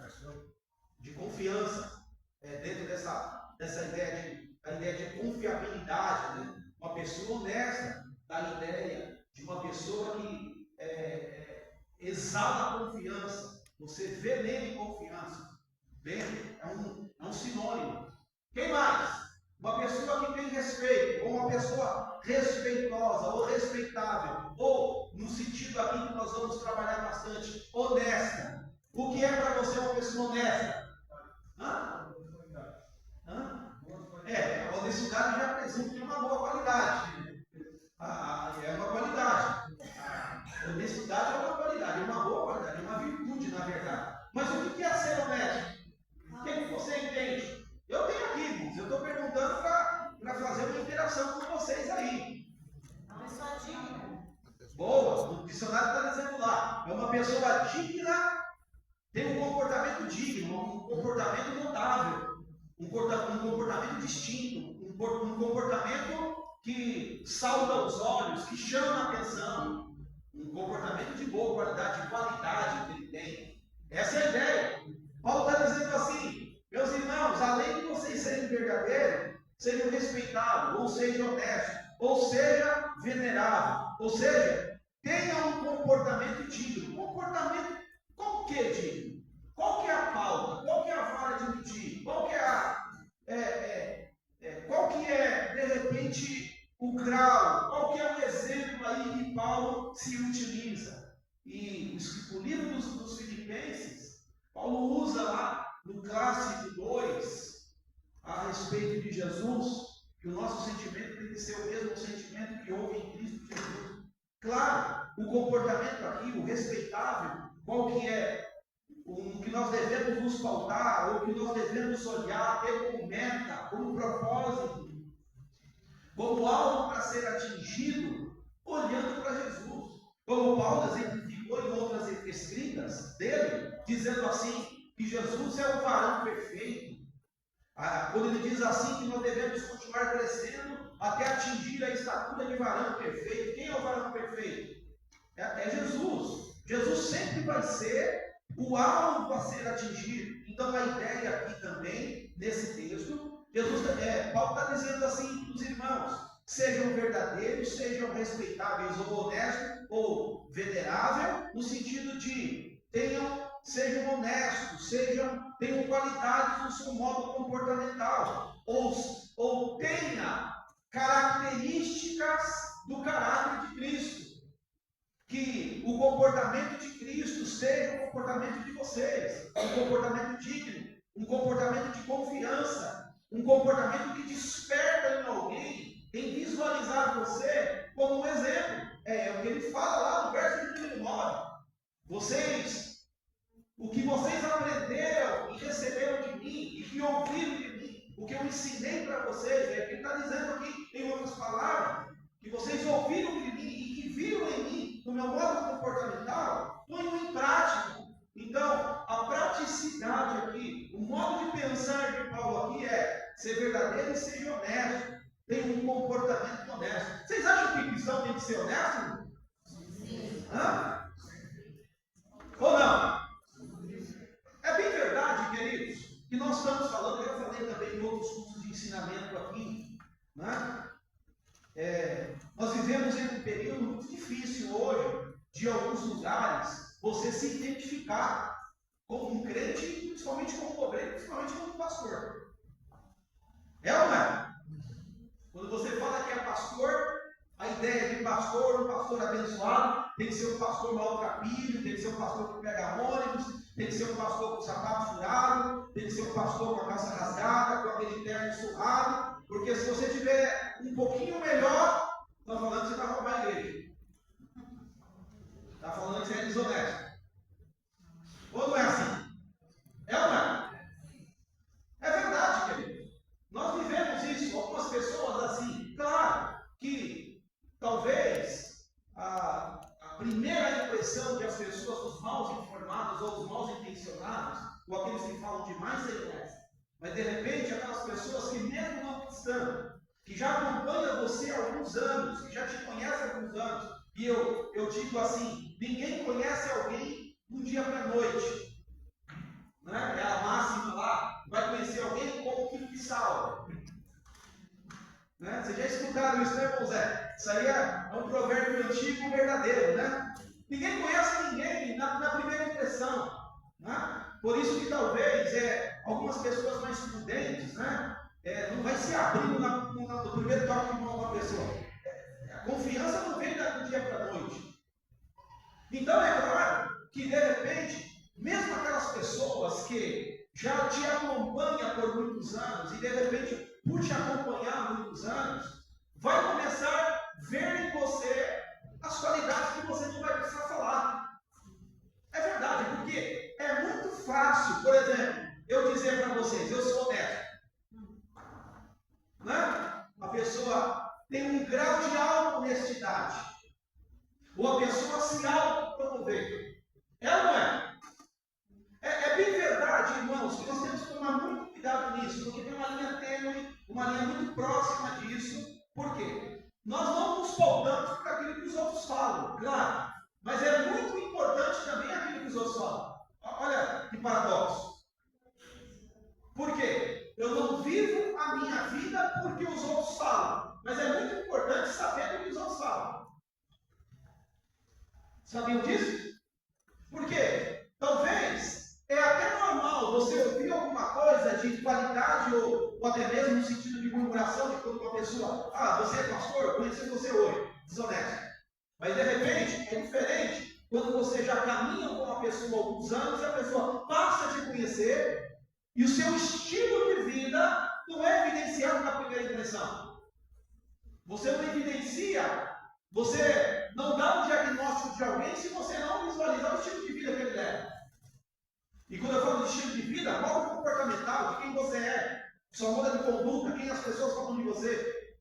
de confiança, dentro dessa ideia de confiabilidade, né? Uma pessoa honesta, dá a ideia de uma pessoa que exala confiança. Você vê nele confiança. Bem, é um sinônimo. Quem mais? Uma pessoa que tem respeito, ou uma pessoa respeitosa, ou respeitável, ou, no sentido aqui que nós vamos trabalhar bastante, honesta. O que é para você uma pessoa honesta? Hã? A honestidade já presume uma boa qualidade. É uma qualidade. A honestidade é uma qualidade, é uma boa qualidade, é uma virtude, na verdade. Mas o que é ser honesto? O que você entende? Eu tenho aqui, irmãos, eu estou perguntando para fazer uma interação com vocês aí. Uma pessoa digna. Boa, o dicionário está dizendo lá. É uma pessoa digna, tem um comportamento digno, um comportamento notável, um comportamento distinto, um comportamento que salta os olhos, que chama a atenção, um comportamento de boa qualidade, de qualidade que ele tem. Essa é a ideia. Paulo está dizendo assim, meus irmãos, além de vocês serem verdadeiros, sejam respeitáveis, ou seja honestos, ou seja venerável, ou seja, tenha um comportamento digno. Comportamento, qual que é digno? Qual que é a pauta? Qual que é a vara de medir? Qual que qual que é, de repente, o grau? Qual que é o exemplo aí que Paulo se utiliza? E o livro dos Filipenses, Paulo usa lá no clássico 2, a respeito de Jesus, que o nosso sentimento tem que ser o mesmo sentimento que houve em Cristo Jesus. Claro, o comportamento aqui, o respeitável, qual que é o que nós devemos nos pautar, ou o que nós devemos olhar, ter como meta, como propósito, como algo para ser atingido, olhando para Jesus. Como Paulo exemplificou em outras escritas dele, dizendo assim, que Jesus é o varão perfeito. Quando ele diz assim que nós devemos continuar crescendo até atingir a estatura de varão perfeito. Quem é o varão perfeito? É Jesus. Jesus sempre vai ser o alvo a ser atingido. Então a ideia aqui também, nesse texto, Paulo está dizendo assim para os irmãos, sejam verdadeiros, sejam respeitáveis ou honestos, ou veneráveis, no sentido de sejam honestos, tenham qualidades no seu modo comportamental, ou tenha características do caráter de Cristo. Que o comportamento de Cristo seja o comportamento de vocês, um comportamento digno, um comportamento de confiança, um comportamento que desperta em alguém, em visualizar você como um exemplo. É o que ele fala lá no verso de número 9. O que vocês aprenderam e receberam de mim, e que ouviram de mim, o que eu ensinei para vocês, é o que ele está dizendo aqui, em outras palavras, que vocês ouviram de mim e que viram em mim, no meu modo comportamental, ponham em prática. Então, a praticidade aqui, o modo de pensar de Paulo aqui é ser verdadeiro e seja honesto. Tem um comportamento honesto. Vocês acham que cristão tem que ser honesto? Sim. Hã? Ou não? É bem verdade, queridos, que nós estamos falando, eu já falei também em outros cursos de ensinamento aqui, né? Nós vivemos em um período muito difícil hoje, de alguns lugares, você se identificar como um crente, principalmente como obreiro, principalmente como pastor. É ou não é? Quando você fala que é pastor, a ideia de pastor, um pastor abençoado, tem que ser um pastor maltrapilho, tem que ser um pastor que pega ônibus, tem que ser um pastor com o sapato furado, tem que ser um pastor com a calça rasgada, com aquele terno surrado, porque se você tiver um pouquinho melhor, estão falando que você vai roubar a igreja. Está falando que você é desonesto. Ou não é assim? É ou não é? É verdade, querido. Nós vivemos isso, algumas pessoas assim. Claro que talvez a primeira impressão que as pessoas, os mal informados ou os mal intencionados, ou aqueles que falam demais, é honesta. Mas de repente, aquelas pessoas que mesmo não cristãs, que já acompanham você há alguns anos, que já te conhecem há alguns anos, E eu digo assim, ninguém conhece alguém do dia para a noite. Né? É a máxima lá, vai conhecer alguém como quilo de sal. Né? Vocês já escutaram isso, né, irmão Zé? Isso aí é um provérbio antigo verdadeiro, né? Ninguém conhece ninguém na primeira impressão. Né? Por isso que talvez algumas pessoas mais prudentes, né? Não vai se abrindo no primeiro toque de mão da pessoa. A confiança não vem do dia para a noite. Então é claro que de repente, mesmo aquelas pessoas que já te acompanham por muitos anos e de repente, por te acompanhar há muitos anos, vai começar a ver em você as qualidades que você não vai precisar falar. É verdade, porque é muito fácil, por exemplo, eu dizer para vocês, eu sou honesto. Né? A pessoa tem um grau de honestidade. Ou a pessoa se autopromover. É ou não é? É bem verdade, irmãos, que nós temos que tomar muito cuidado nisso, porque tem uma linha tênue, uma linha muito próxima disso. Por quê? Nós não nos pautamos por aquilo que os outros falam, claro. Mas é muito importante também aquilo que os outros falam. Olha que paradoxo. Por quê? Eu não vivo a minha vida porque os outros falam. Mas é muito importante saber o que os outros falam. Sabiam disso? Por quê? Talvez é até normal você ouvir alguma coisa de qualidade ou até mesmo no sentido de murmuração de quando uma pessoa, você é pastor, conheci você hoje, desonesto. Mas de repente é diferente quando você já caminha com uma pessoa há alguns anos e a pessoa passa a te conhecer e o seu estilo de vida não é evidenciado na primeira impressão. Você não evidencia, você não dá um diagnóstico de alguém se você não visualizar o estilo de vida que ele leva. E quando eu falo de estilo de vida, qual é o comportamental, de quem você é, sua moda de conduta, quem as pessoas falam de você.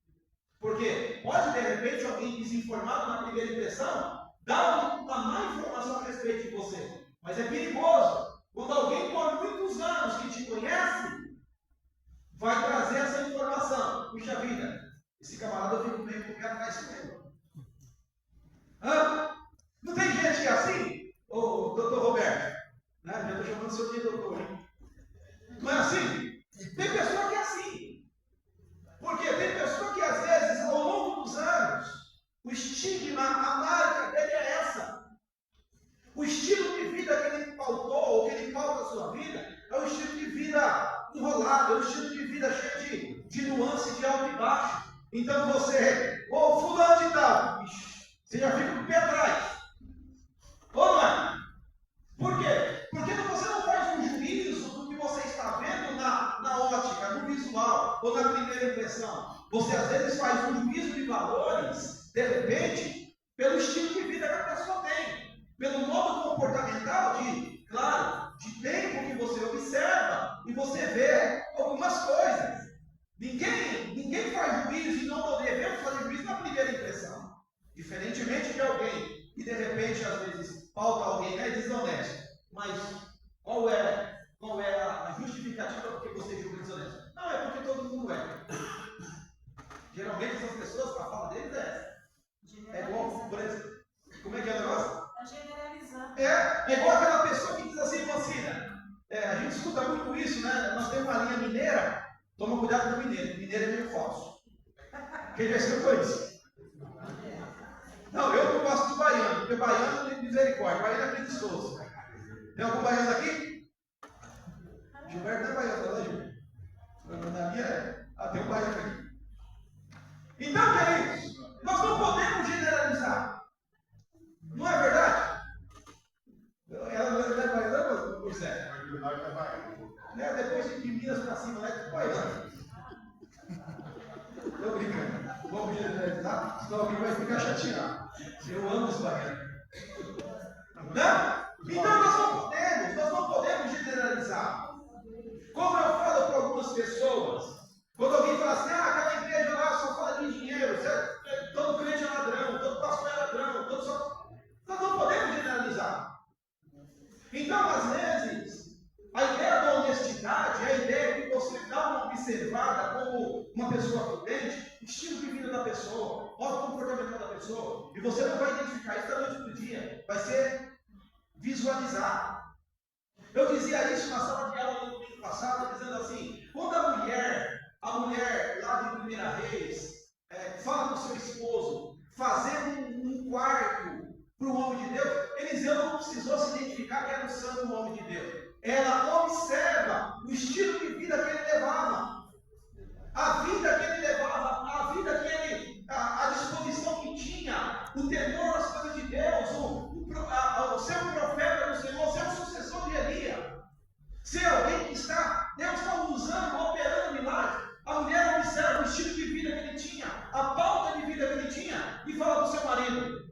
Porque pode, de repente, alguém desinformado na primeira impressão dar uma má informação a respeito de você. Mas é perigoso quando alguém por muitos anos que te conhece vai trazer essa informação. Puxa vida, esse camarada eu fico meio com o pé atrás dele. Não tem gente que é assim? Ô, doutor Roberto, né? Já estou chamando o senhor de doutor, hein? Não é assim? Tem pessoa que é assim. Porque tem pessoa que às vezes, ao longo dos anos, o estigma, a marca dele é essa. O estilo de vida que ele pautou, ou que ele pauta a sua vida, é um estilo de vida enrolado, é um estilo de vida cheio de nuances de alto e baixo. Então você, fulano de tal, você já fica com o pé atrás. Ou não é? Por quê? Porque você não faz um juízo do que você está vendo na ótica, no visual, ou na primeira impressão. Você às vezes faz um juízo de valores, de repente, pelo estilo de vida que a pessoa tem. Pelo modo comportamental de tempo que você observa e você vê algumas coisas. Ninguém faz juízo e não devemos fazer juízo na primeira impressão. Diferentemente de alguém que de repente às vezes falta alguém desonesto. Mas qual é a justificativa porque você julga desonesto? Não, é porque todo mundo é. Geralmente essas pessoas, a fala deles é igual, por exemplo, como é que é o negócio? Generalizando. É igual aquela pessoa que diz assim, Vancina, a gente escuta muito isso, né? Nós temos uma linha mineira, toma cuidado com o mineiro é meio falso. Quem já escutou isso? Não, eu não gosto de baiano, porque baiano tem misericórdia, baiano é preguiçoso. Tem algum baiano aqui? Gilberto não é baiano, não é Gilberto? Na minha tem um baiano aqui. Então, queridos, nós não podemos generalizar. Não é verdade? Ela não é baiana, não, José? Depois de Minas para cima, né? Tipo baiano. Estou brincando. Vamos generalizar, senão alguém vai ficar chateado. Eu amo os baianos. Não? Então nós não podemos generalizar. Como eu falo para algumas pessoas, quando alguém fala assim, aquela igreja lá só fala de dinheiro, todo crente é ladrão, todo pastor é ladrão, nós não podemos generalizar. Então, às vezes, a ideia da honestidade é a ideia de você dar uma observada como uma pessoa prudente, estilo de vida da pessoa, modo comportamental da pessoa. sou. E você não vai identificar isso da noite para o dia. Vai ser visualizado. Eu dizia isso na sala de aula no domingo passado, dizendo assim, quando a mulher lá de 1 Reis, fala com seu esposo, fazendo um quarto para o homem de Deus, Eliseu não precisou se identificar que era um santo homem de Deus. Ela observa o estilo de vida que ele levava, a vida que ele levava, a vida que ele, a disposição que tinha, o temor às coisas de Deus, o ser um profeta do Senhor, ser um sucessor de Elias, ser alguém que Deus está usando, operando milagres. A mulher observa o estilo de vida que ele tinha, a pauta de vida que ele tinha, e fala para o seu marido,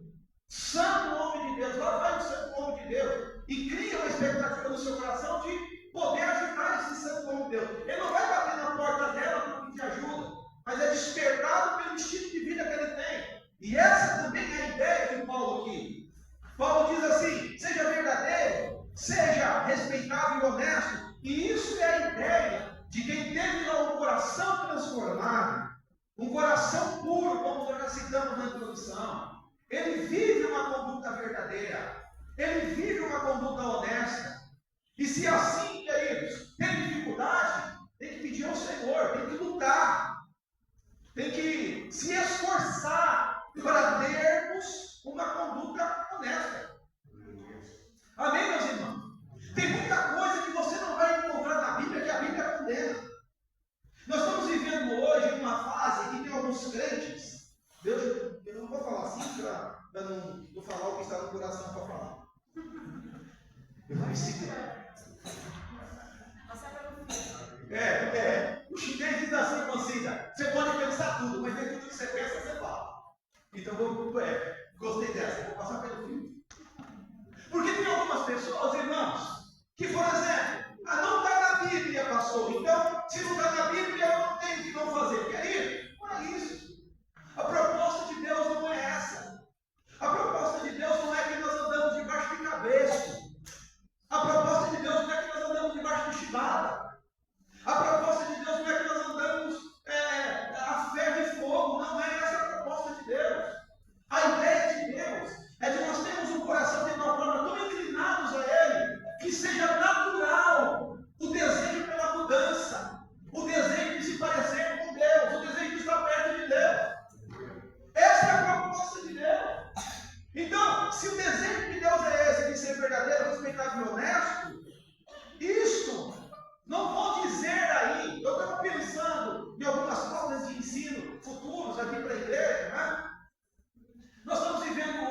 santo homem de Deus, lá vai o santo homem de Deus, e cria uma expectativa no seu coração de poder ajudar esse santo homem de Deus. Ele não vai bater na porta dela para pedir ajuda, mas é despertado pelo estilo de vida que ele tem. E essa também é a ideia de Paulo aqui. Paulo diz assim, seja verdadeiro, seja respeitável e honesto, e isso é a ideia de quem teve lá um coração transformado, um coração puro, como nós já citamos na introdução. Ele vive uma conduta verdadeira, ele vive uma conduta honesta. E se assim, queridos, tem dificuldade, tem que pedir ao Senhor, tem que lutar, tem que se esforçar para termos uma conduta honesta. Amém, meus irmãos? Tem muita coisa que você não vai encontrar na Bíblia que a Bíblia condena. Nós estamos vivendo hoje uma fase que tem alguns crentes. Deus, eu não vou falar assim para não falar o que está no coração para falar. Eu vou me segurar. O chinês diz assim, Concida, você pode pensar tudo, mas nem tudo que você pensa, você fala. Então, gostei dessa, vou passar pelo filtro. Porque tem algumas pessoas, irmãos, que, por exemplo, não está na Bíblia, pastor. Então, se não está na Bíblia, eu não tenho o que não fazer. Querido, não é isso. A proposta de Deus não é essa. A proposta de Deus não é que nós andamos debaixo de cabeça. A proposta de Deus não é que nós andamos debaixo de chibata. A proposta de Deus não é que nós andamos a ferro e fogo. Não é essa a proposta de Deus. A ideia de Deus é de nós termos um coração de uma forma tão inclinados a Ele, que seja natural o desejo pela mudança, o desejo de se parecer com Deus, o desejo de estar perto de Deus. Essa é a proposta de Deus. Então, se o desejo de Deus é esse, de ser verdadeiro, respeitável e honesto, isto, não vou dizer aí, eu estava pensando em algumas formas de ensino futuros aqui para a igreja, né? Nós estamos vivendo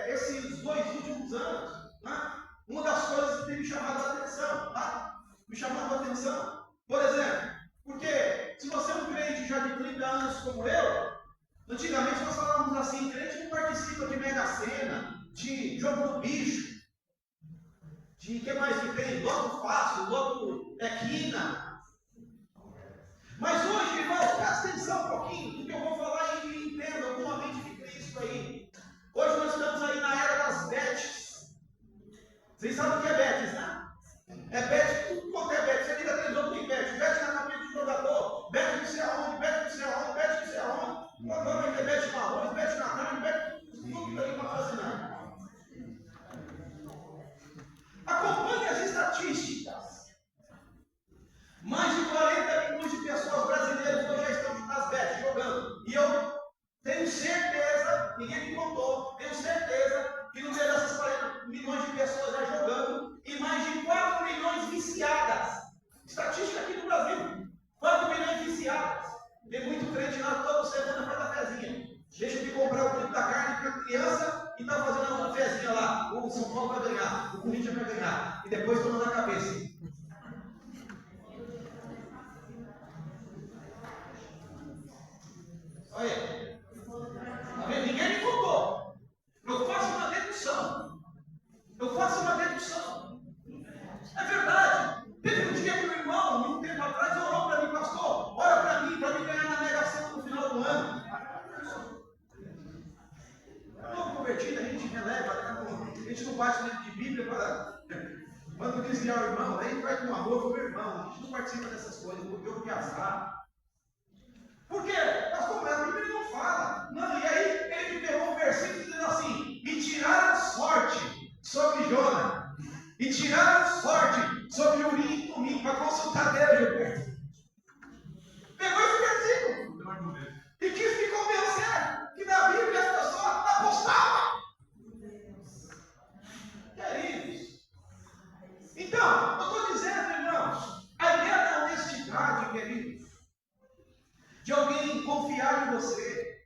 esses 2 últimos anos, né? Uma das coisas que tem me chamado a atenção, tá? Me chamando a atenção, por exemplo, porque se você é um crente já de 30 anos como eu, antigamente nós falávamos assim, crente não participa de Mega Sena, de jogo do bicho, de que mais que tem? Loto fácil, loto quina. Mas hoje, irmão, presta atenção um pouquinho do que eu vou falar e entenda alguma mente de Cristo aí. Hoje nós estamos aí na era das bets. Vocês sabem o que é bets, né? É bet, tudo quanto é bet. Você liga a televisão, tem bet. Bet na cabeça do jogador, bet não sei aonde, bet não sei aonde, bet não sei aonde. Agora vai ter bet no arroz, bet na carne, bet tudo aí para fazer nada. Acompanhe as estatísticas. Mais de 40 milhões de pessoas brasileiras hoje já estão nas bets jogando. E eu tenho certeza, ninguém me contou, tenho certeza que no meio dessas 40 milhões de pessoas já jogando e mais de 4 milhões viciadas. Estatística aqui no Brasil. 4 milhões viciadas. Tem muito crente lá toda semana faz a fezinha. Deixa de comprar o quilo da carne para a criança e está fazendo uma fezinha lá. O São Paulo vai ganhar, o Corinthians vai ganhar. E depois toma na cabeça. Olha, tá vendo? Ninguém me contou. Eu faço uma dedução. É verdade. Teve um dia que o irmão, muito tempo atrás, orou para mim, pastor, ora para mim ganhar na Mega Sena no final do ano. Novo convertido, a gente releva, a gente não bate dentro de Bíblia para não desviar o irmão, aí a gente vai com amor com o irmão, a gente não participa dessas coisas, porque eu Por quê? Pastor, mas a Bíblia não fala. Não, e aí ele me pegou um versículo de alguém confiar em você,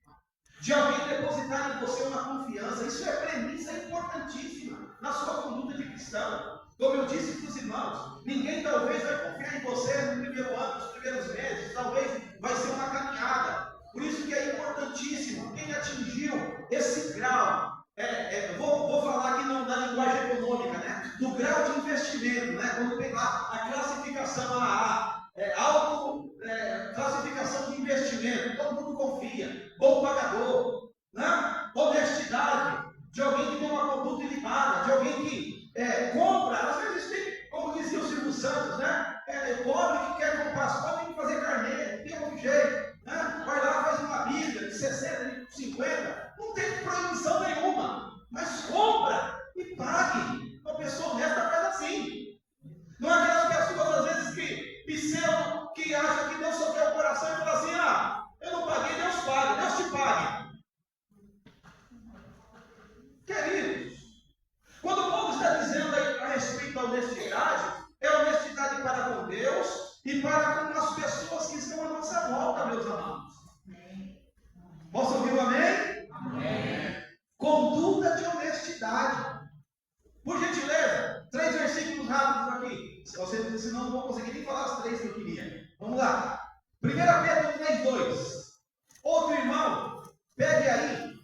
de alguém depositar em você uma confiança. Isso é premissa importantíssima na sua conduta de cristão. Como eu disse para os irmãos, ninguém talvez vai confiar em você no primeiro ano, nos primeiros meses, talvez vai ser uma caminhada. Por isso que é importantíssimo, quem atingiu esse grau, vou falar aqui na linguagem econômica, né? Do grau de investimento, né? Quando pegar a classificação AA, classificação de investimento, todo mundo confia, bom pagador, né? Honestidade, de alguém que tem uma conduta ilibada, de alguém que compra, às vezes tem, como dizia o Silvio Santos, né? Pobre que quer comprar, só tem que fazer carneiro, tem outro jeito, né? Vai lá, faz uma Bíblia de 60, de 50, não tem proibição nenhuma, mas compra e pague. Uma pessoa honesta faz assim. Não é aquelas pessoas, às vezes, que acham que Deus só quer o coração e fala assim: eu não paguei, Deus paga, Deus te pague. Queridos, quando o Paulo está dizendo a respeito da honestidade, é honestidade para com Deus e para com as pessoas que estão à nossa volta, meus amados. Posso ouvir um amém? Amém. Conduta de honestidade. Por gentileza, 3 versículos rápidos aqui. Senão não vou conseguir nem falar as 3 que eu queria. Vamos lá. 1 Pedro 3:2. Outro irmão, pegue aí.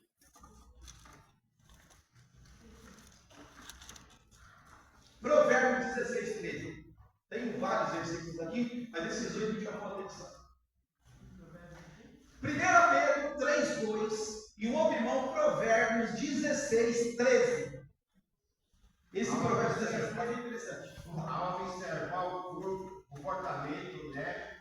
Provérbios 16:13. Tenho vários versículos aqui, mas esses 2 me chamam a atenção. 1 Pedro 3:2 e o outro irmão, Provérbios 16:13. Esse Provérbios 16 é interessante. Ao observar o comportamento honesto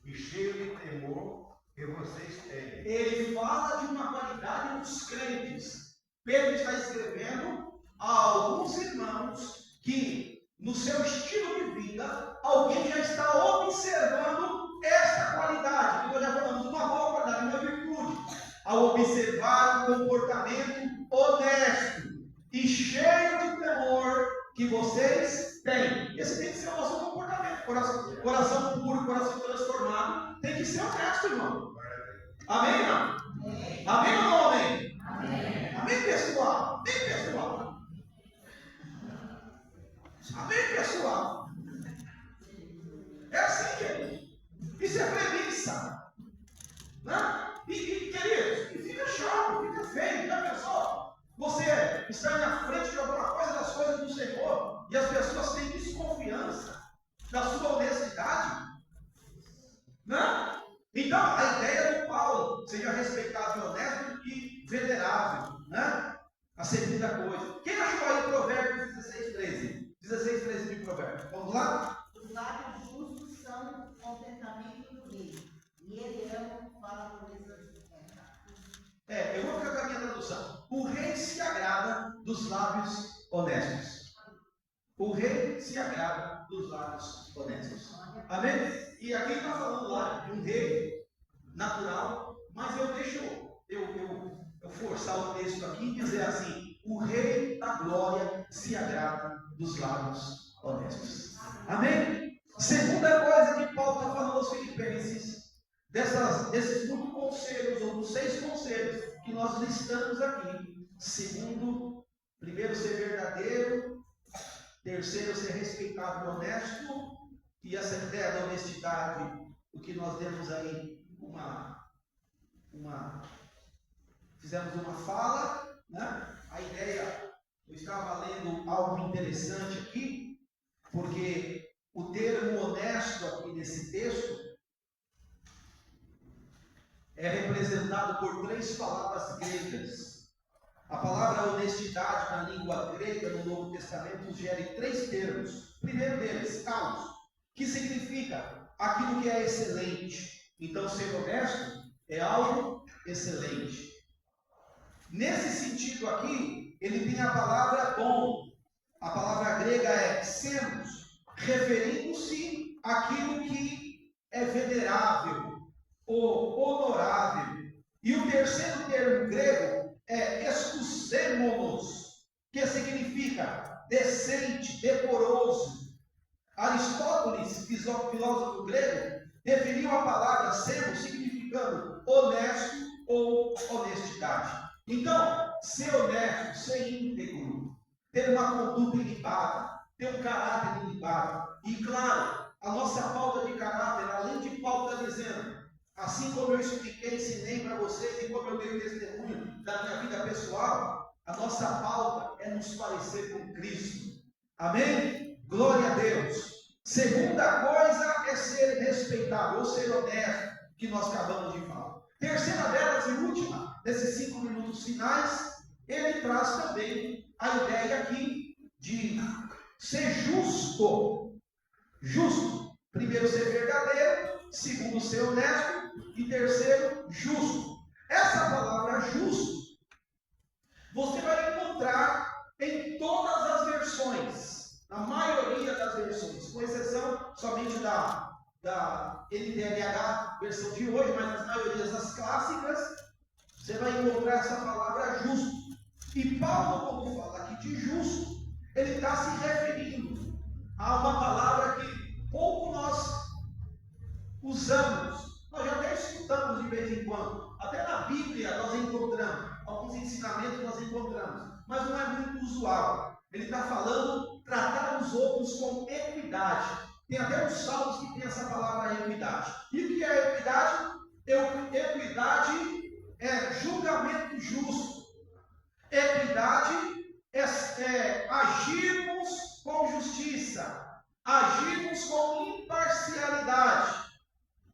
e cheio de temor que vocês têm. Ele fala de uma qualidade dos crentes. Pedro está escrevendo a alguns irmãos que, no seu estilo de vida, alguém já está observando esta qualidade, que nós já falamos, uma boa qualidade, uma virtude, ao observar o comportamento honesto e cheio de temor que vocês têm. Esse tem que ser o nosso comportamento. Coração puro, coração transformado, tem que ser honesto, irmão. Amém, não? Amém ou não amém? Amém. Amém, pessoal? Amém, pessoal? Amém, pessoal? É assim, querido. Isso é premissa. Né? E queridos, fica chato, fica feio, já pensou? Você está na frente de alguma coisa das coisas do Senhor e as pessoas têm desconfiança da sua honestidade. Né? Então, a ideia do Paulo seja respeitável, honesto e venerável. Né? A segunda coisa. Quem achou aí Provérbios 16:13? 16:13 de Provérbios. Vamos lá? Os lábios justos são o contentamento do rei, e ele ama o fala por isso. Eu vou ficar com a minha tradução. O rei se agrada dos lábios honestos. O rei se agrada dos lábios honestos. Amém? E aqui está falando lá de um rei natural, mas eu deixo eu forçar o texto aqui e dizer assim: o rei da glória se agrada dos lábios honestos. Amém? Segunda coisa que Paulo está falando aos Filipenses, desses muitos conselhos, ou dos 6 conselhos que nós listamos aqui. Segundo, primeiro, ser verdadeiro. Terceiro, ser respeitável e honesto. E essa ideia da honestidade, o que nós demos aí, fizemos uma fala, né? A ideia, eu estava lendo algo interessante aqui, porque o termo honesto aqui nesse texto é representado por 3 palavras gregas. A palavra honestidade na língua grega, no Novo Testamento, sugere 3 termos. O primeiro deles, kalos, que significa aquilo que é excelente. Então, ser honesto é algo excelente. Nesse sentido aqui, ele tem a palavra bom. A palavra grega é xenos, referindo-se àquilo que é venerável ou honorável. E o terceiro termo grego é excusemonos, que significa decente, decoroso. Aristóteles, filósofo grego, definiu a palavra semo significando imparcialidade. Então, ser honesto, ser íntegro, ter uma conduta ilibada, ter um caráter ilibado. E claro, a nossa pauta de caráter, além de Paulo está dizendo, assim como eu expliquei, ensinei para vocês, e como eu dei testemunho da minha vida pessoal, a nossa pauta é nos parecer com Cristo. Amém? Glória a Deus. Segunda coisa é ser respeitável, ou ser honesto, que nós acabamos de falar. Terceira delas e última, desses 5 minutos finais, ele traz também a ideia aqui de ser justo. Justo. Primeiro, ser verdadeiro. Segundo, ser honesto. E terceiro, justo. Essa palavra justo, você vai encontrar em todas as versões. Na maioria das versões. Com exceção somente da NTLH, versão de hoje, mas nas maiorias das clássicas, você vai encontrar essa palavra justo. E Paulo, quando fala aqui de justo, ele está se referindo a uma palavra que pouco nós usamos. Nós já até escutamos de vez em quando. Até na Bíblia nós encontramos. Alguns ensinamentos nós encontramos. Mas não é muito usual. Ele está falando tratar os outros com equidade. Tem até uns salmos que tem essa palavra equidade. E o que é equidade? Equidade é julgamento justo. Equidade é agirmos com justiça, agirmos com imparcialidade,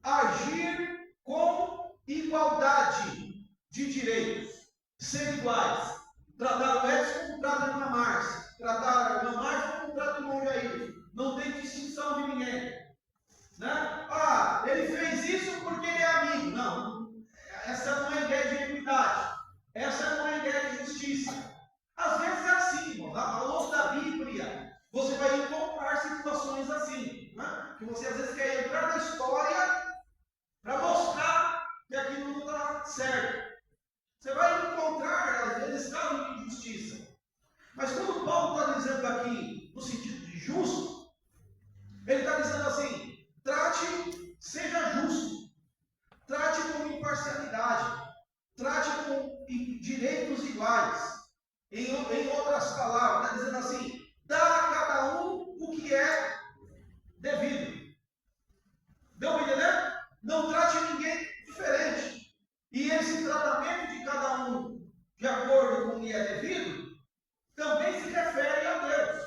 agir com igualdade de direitos, ser iguais, tratar o Edson como trata a irmã Márcia, tratar a irmã Márcia como trata o irmão Jair, não tem distinção de ninguém, né? Ah, ele fez isso porque ele é amigo. Não, essa não é ideia de equidade, essa não é ideia de justiça. Às vezes é assim, irmão. Ao longo da Bíblia, você vai encontrar situações assim, né? Que você às vezes quer entrar na história para mostrar que aquilo não está certo. Você vai encontrar, às vezes, casos de injustiça. Mas quando Paulo está dizendo aqui, no sentido de justo, ele está dizendo assim, seja justo, trate com imparcialidade, trate com direitos iguais. Em outras palavras, está dizendo assim, dá a cada um o que é devido. Deu para entender? Não trate ninguém diferente. E esse tratamento de cada um, de acordo com o que é devido, também se refere a Deus.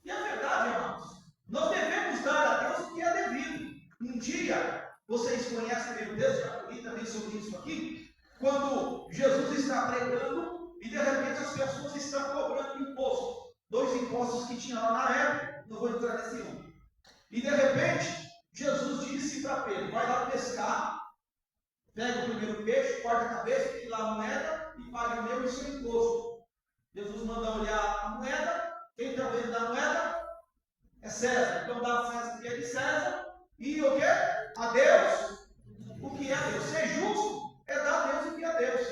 E é verdade, amados. Nós devemos dar a Deus o que é devido. Um dia, vocês conhecem bem o Deus, já falei também sobre isso aqui, quando Jesus está pregando, e de repente as pessoas estão cobrando imposto. 2 impostos que tinha lá na época, não vou entrar nesse um. E de repente, Jesus disse para Pedro, vai lá pescar, pega o primeiro peixe, corta a cabeça, tira a moeda e paga o meu e o seu imposto. Jesus manda olhar a moeda, quem está vendo a moeda é César. Então dá a César o que é de César e o que? A Deus o que é Deus. Ser justo é dar a Deus o que é Deus.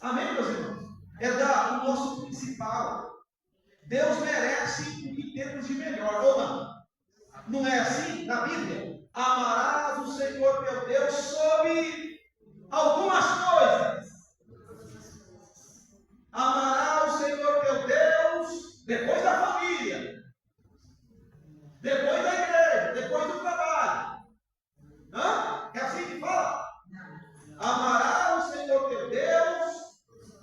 Amém, meus irmãos? É dar o nosso principal. Deus merece o que temos de melhor, ou não? Não é assim na Bíblia? Amarás o Senhor teu Deus sobre algumas coisas. Amarás o Senhor teu Deus depois da família, depois da igreja, depois do trabalho. Hã? É assim que fala? Amarás o Senhor teu Deus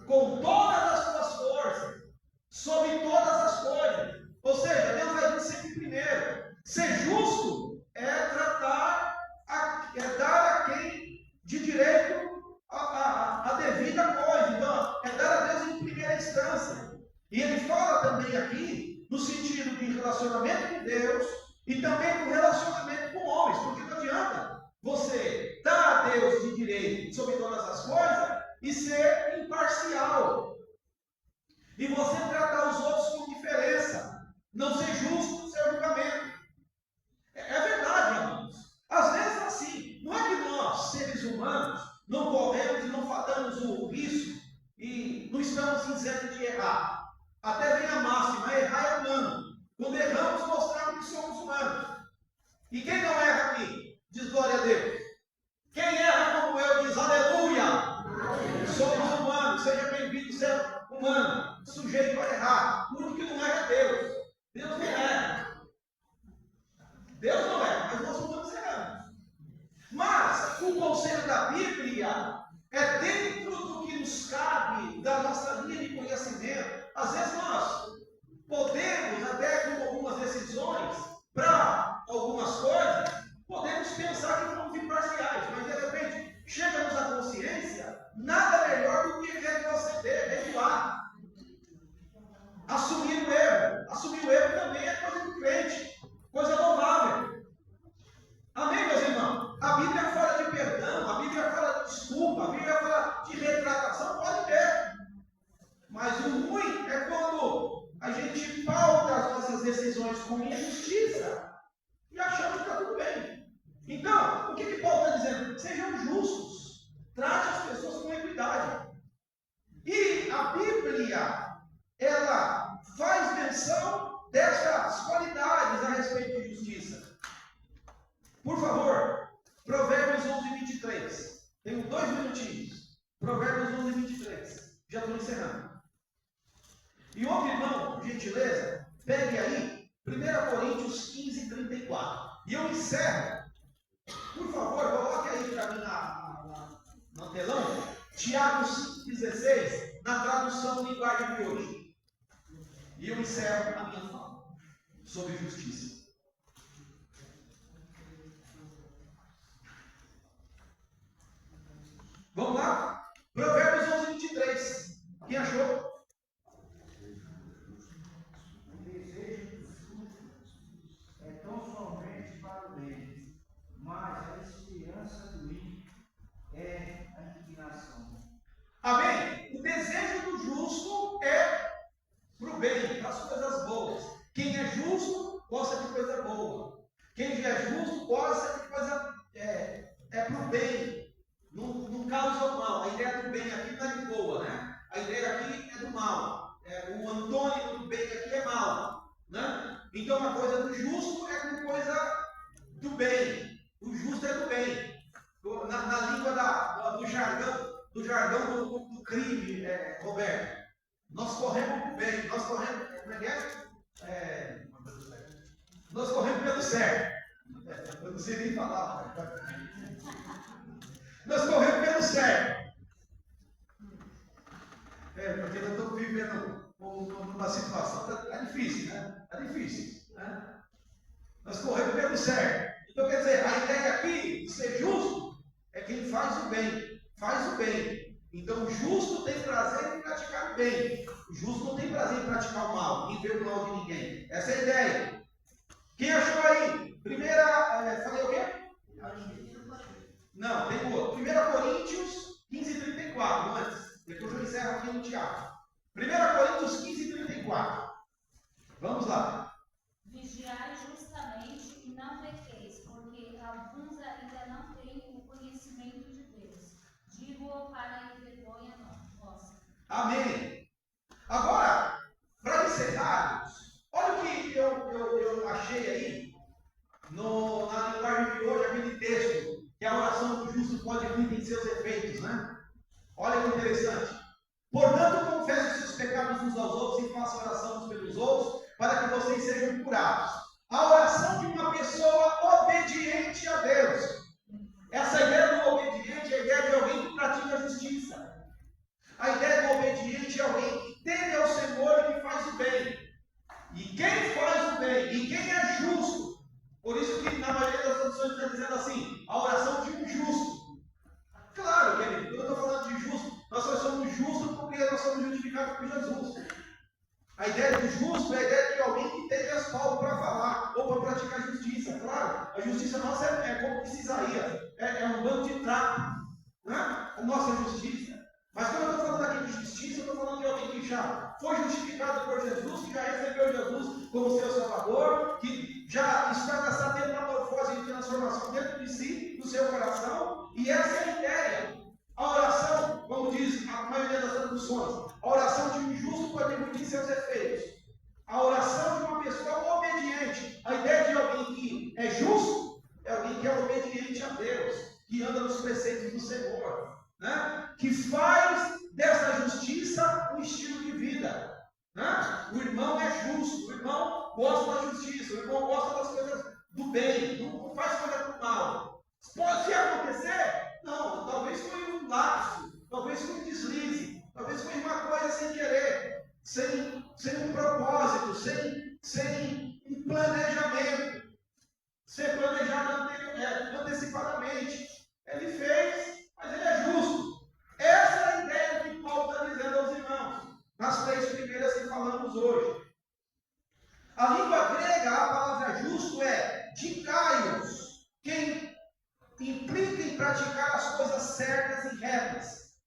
com todas as tuas forças, sobre todas as coisas. Ou seja, Deus vai vir sempre primeiro. Ser justo é dar a quem de direito a devida coisa. Então, é dar a Deus em primeira instância. E ele fala também aqui no sentido de relacionamento com Deus e também com relacionamento com homens, porque não adianta você dar a Deus de direito sobre todas as coisas e ser imparcial. E você tratar os outros com diferença. Não ser justo no seu julgamento. É verdade, amados. Às vezes é assim. Não é que nós, seres humanos, não corremos e não falamos o risco e não estamos isentos de errar. Até vem a máxima, errar é humano. Quando erramos, mostramos que somos humanos. E quem não erra aqui? Diz glória a Deus. Quem erra como eu diz aleluia. Somos humanos. sujeito a errar. O único que não erra é Deus. Deus não erra. Deus não erra, mas nós não estamos errando. Mas o conselho da Bíblia é dentro do que nos cabe, da nossa linha de conhecimento. Às vezes nós podemos, até com algumas decisões, para algumas coisas, podemos pensar que vamos imparciais, mas de repente chega-nos a consciência, nada melhor do que retroceder, recuar. Assumir o erro. Assumir o erro também é coisa de crente, coisa louvável. Amém, meus irmãos? A Bíblia fala de perdão, a Bíblia fala de desculpa, a Bíblia fala de retratação, pode ter. Mas o ruim é quando a gente pauta as nossas decisões com injustiça e achamos que está tudo bem. Então, o que Paulo está dizendo? Sejam justos, trate as pessoas com equidade. E a Bíblia, ela faz menção dessas qualidades a respeito de justiça. Por favor, Provérbios 11, 23. Tenho 2 minutinhos. Provérbios 11, 23. Já estou encerrando. E outro irmão, por gentileza, pegue aí 1 Coríntios 15, 34. E eu encerro. Por favor, coloque aí para mim no telão. Tiago 5, 16, na tradução linguagem de hoje. E eu encerro a minha fala sobre justiça. Vamos lá? Provérbios 11, 23. Quem achou? O desejo dos justos é tão somente para o bem, mas a esperança do ímpio é a indignação. Amém? O desejo do justo é para o bem, para as coisas boas. Quem é justo, gosta de coisa boa. Quem já é justo, gosta de coisa para o bem. Não causa o mal. A ideia do bem aqui não é de boa, né? A ideia aqui é do mal. O antônimo do bem aqui é mal, né? Então a coisa do justo é com coisa do bem. O justo é do bem. Na língua do jargão do crime, Roberto. Nós corremos para o bem. Nós corremos, como é? Nós corremos pelo certo. Eu não sei nem falar. Nós corremos pelo certo. Porque nós estamos vivendo uma situação. Está difícil, né? Está difícil. Né? Nós corremos pelo certo. Então, quer dizer, a ideia aqui de ser justo é quem faz o bem. Faz o bem. Então, o justo tem prazer em praticar o bem. O justo não tem prazer em praticar o mal, em ver o mal de ninguém. Essa é a ideia. Quem achou aí? Falei o quê? Não, tem outro. 1 Coríntios 15, 34, antes. Depois eu encerro aqui no Tiago. 1 Coríntios 15, 34. Vamos lá. Vigiai justamente e não pequeis, porque alguns ainda não têm o conhecimento de Deus. Digo-o para a vergonha nossa. Amém. Agora, para encerrarmos, olha o que eu achei aí na linguagem de hoje, aquele texto. Que a oração do justo pode vir em seus efeitos, né? Olha que interessante. Portanto, confessem seus pecados uns aos outros e façam oração uns pelos outros, para que vocês sejam curados. A oração de uma pessoa obediente a Deus. Essa ideia do obediente é a ideia de alguém que pratica a justiça. A ideia do obediente é alguém que teme ao Senhor e que faz o bem. E quem faz o bem, e quem é justo, por isso que na maioria das traduções está dizendo assim, a oração de um justo. Claro, querido, quando eu estou falando de justo, nós só somos justos porque nós somos justificados por Jesus. A ideia do justo é a ideia de alguém que tem respaldo para falar ou para praticar justiça. Claro, a justiça nossa é como disse Isaías, é um bando de trapo, né? A nossa justiça. Mas quando eu estou falando aqui de justiça, eu estou falando de alguém que já foi justificado por Jesus, que já recebeu Jesus como seu Salvador, que já está nessa metamorfose de transformação dentro de si, no seu coração, e essa é a ideia. A oração, como diz a maioria das traduções, a oração de um justo pode emitir seus efeitos. A oração de uma pessoa obediente, a ideia de alguém que é justo, é alguém que é obediente a Deus, que anda nos preceitos do Senhor, né? Que faz dessa justiça um estilo de vida.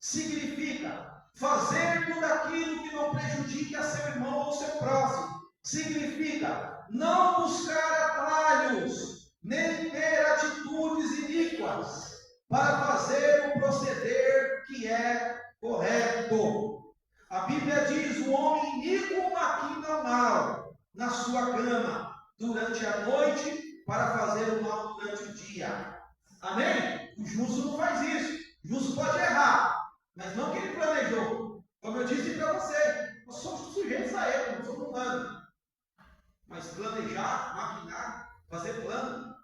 significa fazer tudo aquilo que não prejudique a seu irmão ou seu próximo. Significa não buscar atalhos, nem ter atitudes iníquas, para fazer o proceder que é correto. A Bíblia diz: o homem iníquo maquina mal na sua cama durante a noite para fazer o mal durante o dia. Amém? O justo não faz isso. O justo pode errar, mas não que ele planejou. Como eu disse para você, nós somos sujeitos a ele, não somos humanos. Mas planejar, maquinar, fazer plano.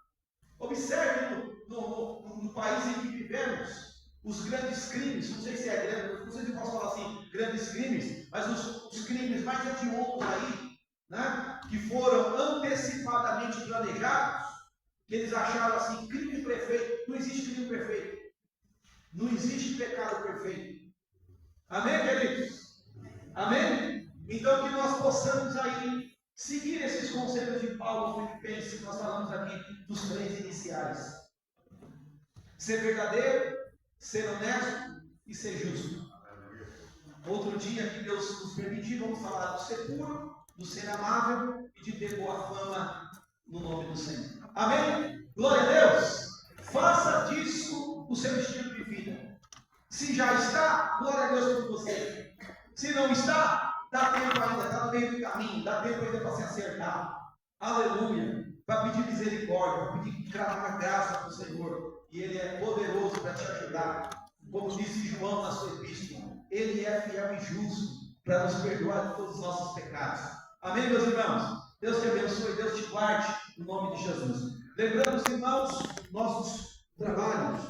Observe no país em que vivemos os grandes crimes. Não sei se é grande, não sei se eu posso falar assim, grandes crimes, mas os crimes mais hediondos aí, né, que foram antecipadamente planejados, que eles acharam assim: crime perfeito. Não existe crime perfeito, não existe pecado perfeito. Amém, queridos? Amém? Então que nós possamos aí seguir esses conselhos de Paulo aos Filipenses, que nós falamos aqui dos 3 iniciais: ser verdadeiro, ser honesto e ser justo. Outro dia que Deus nos permitir, vamos falar do ser puro, do ser amável e de ter boa fama no nome do Senhor. Amém? Glória a Deus! Faça disso o seu estilo de vida. Se já está, glória a Deus por você. Se não está, dá tempo ainda, está no meio do caminho, dá tempo ainda para se acertar. Aleluia! Para pedir misericórdia, para pedir graça para o Senhor. E Ele é poderoso para te ajudar. Como disse João na sua epístola, Ele é fiel e justo para nos perdoar de todos os nossos pecados. Amém, meus irmãos? Deus te abençoe, Deus te guarde, em nome de Jesus. Lembrando, irmãos, nossos trabalhos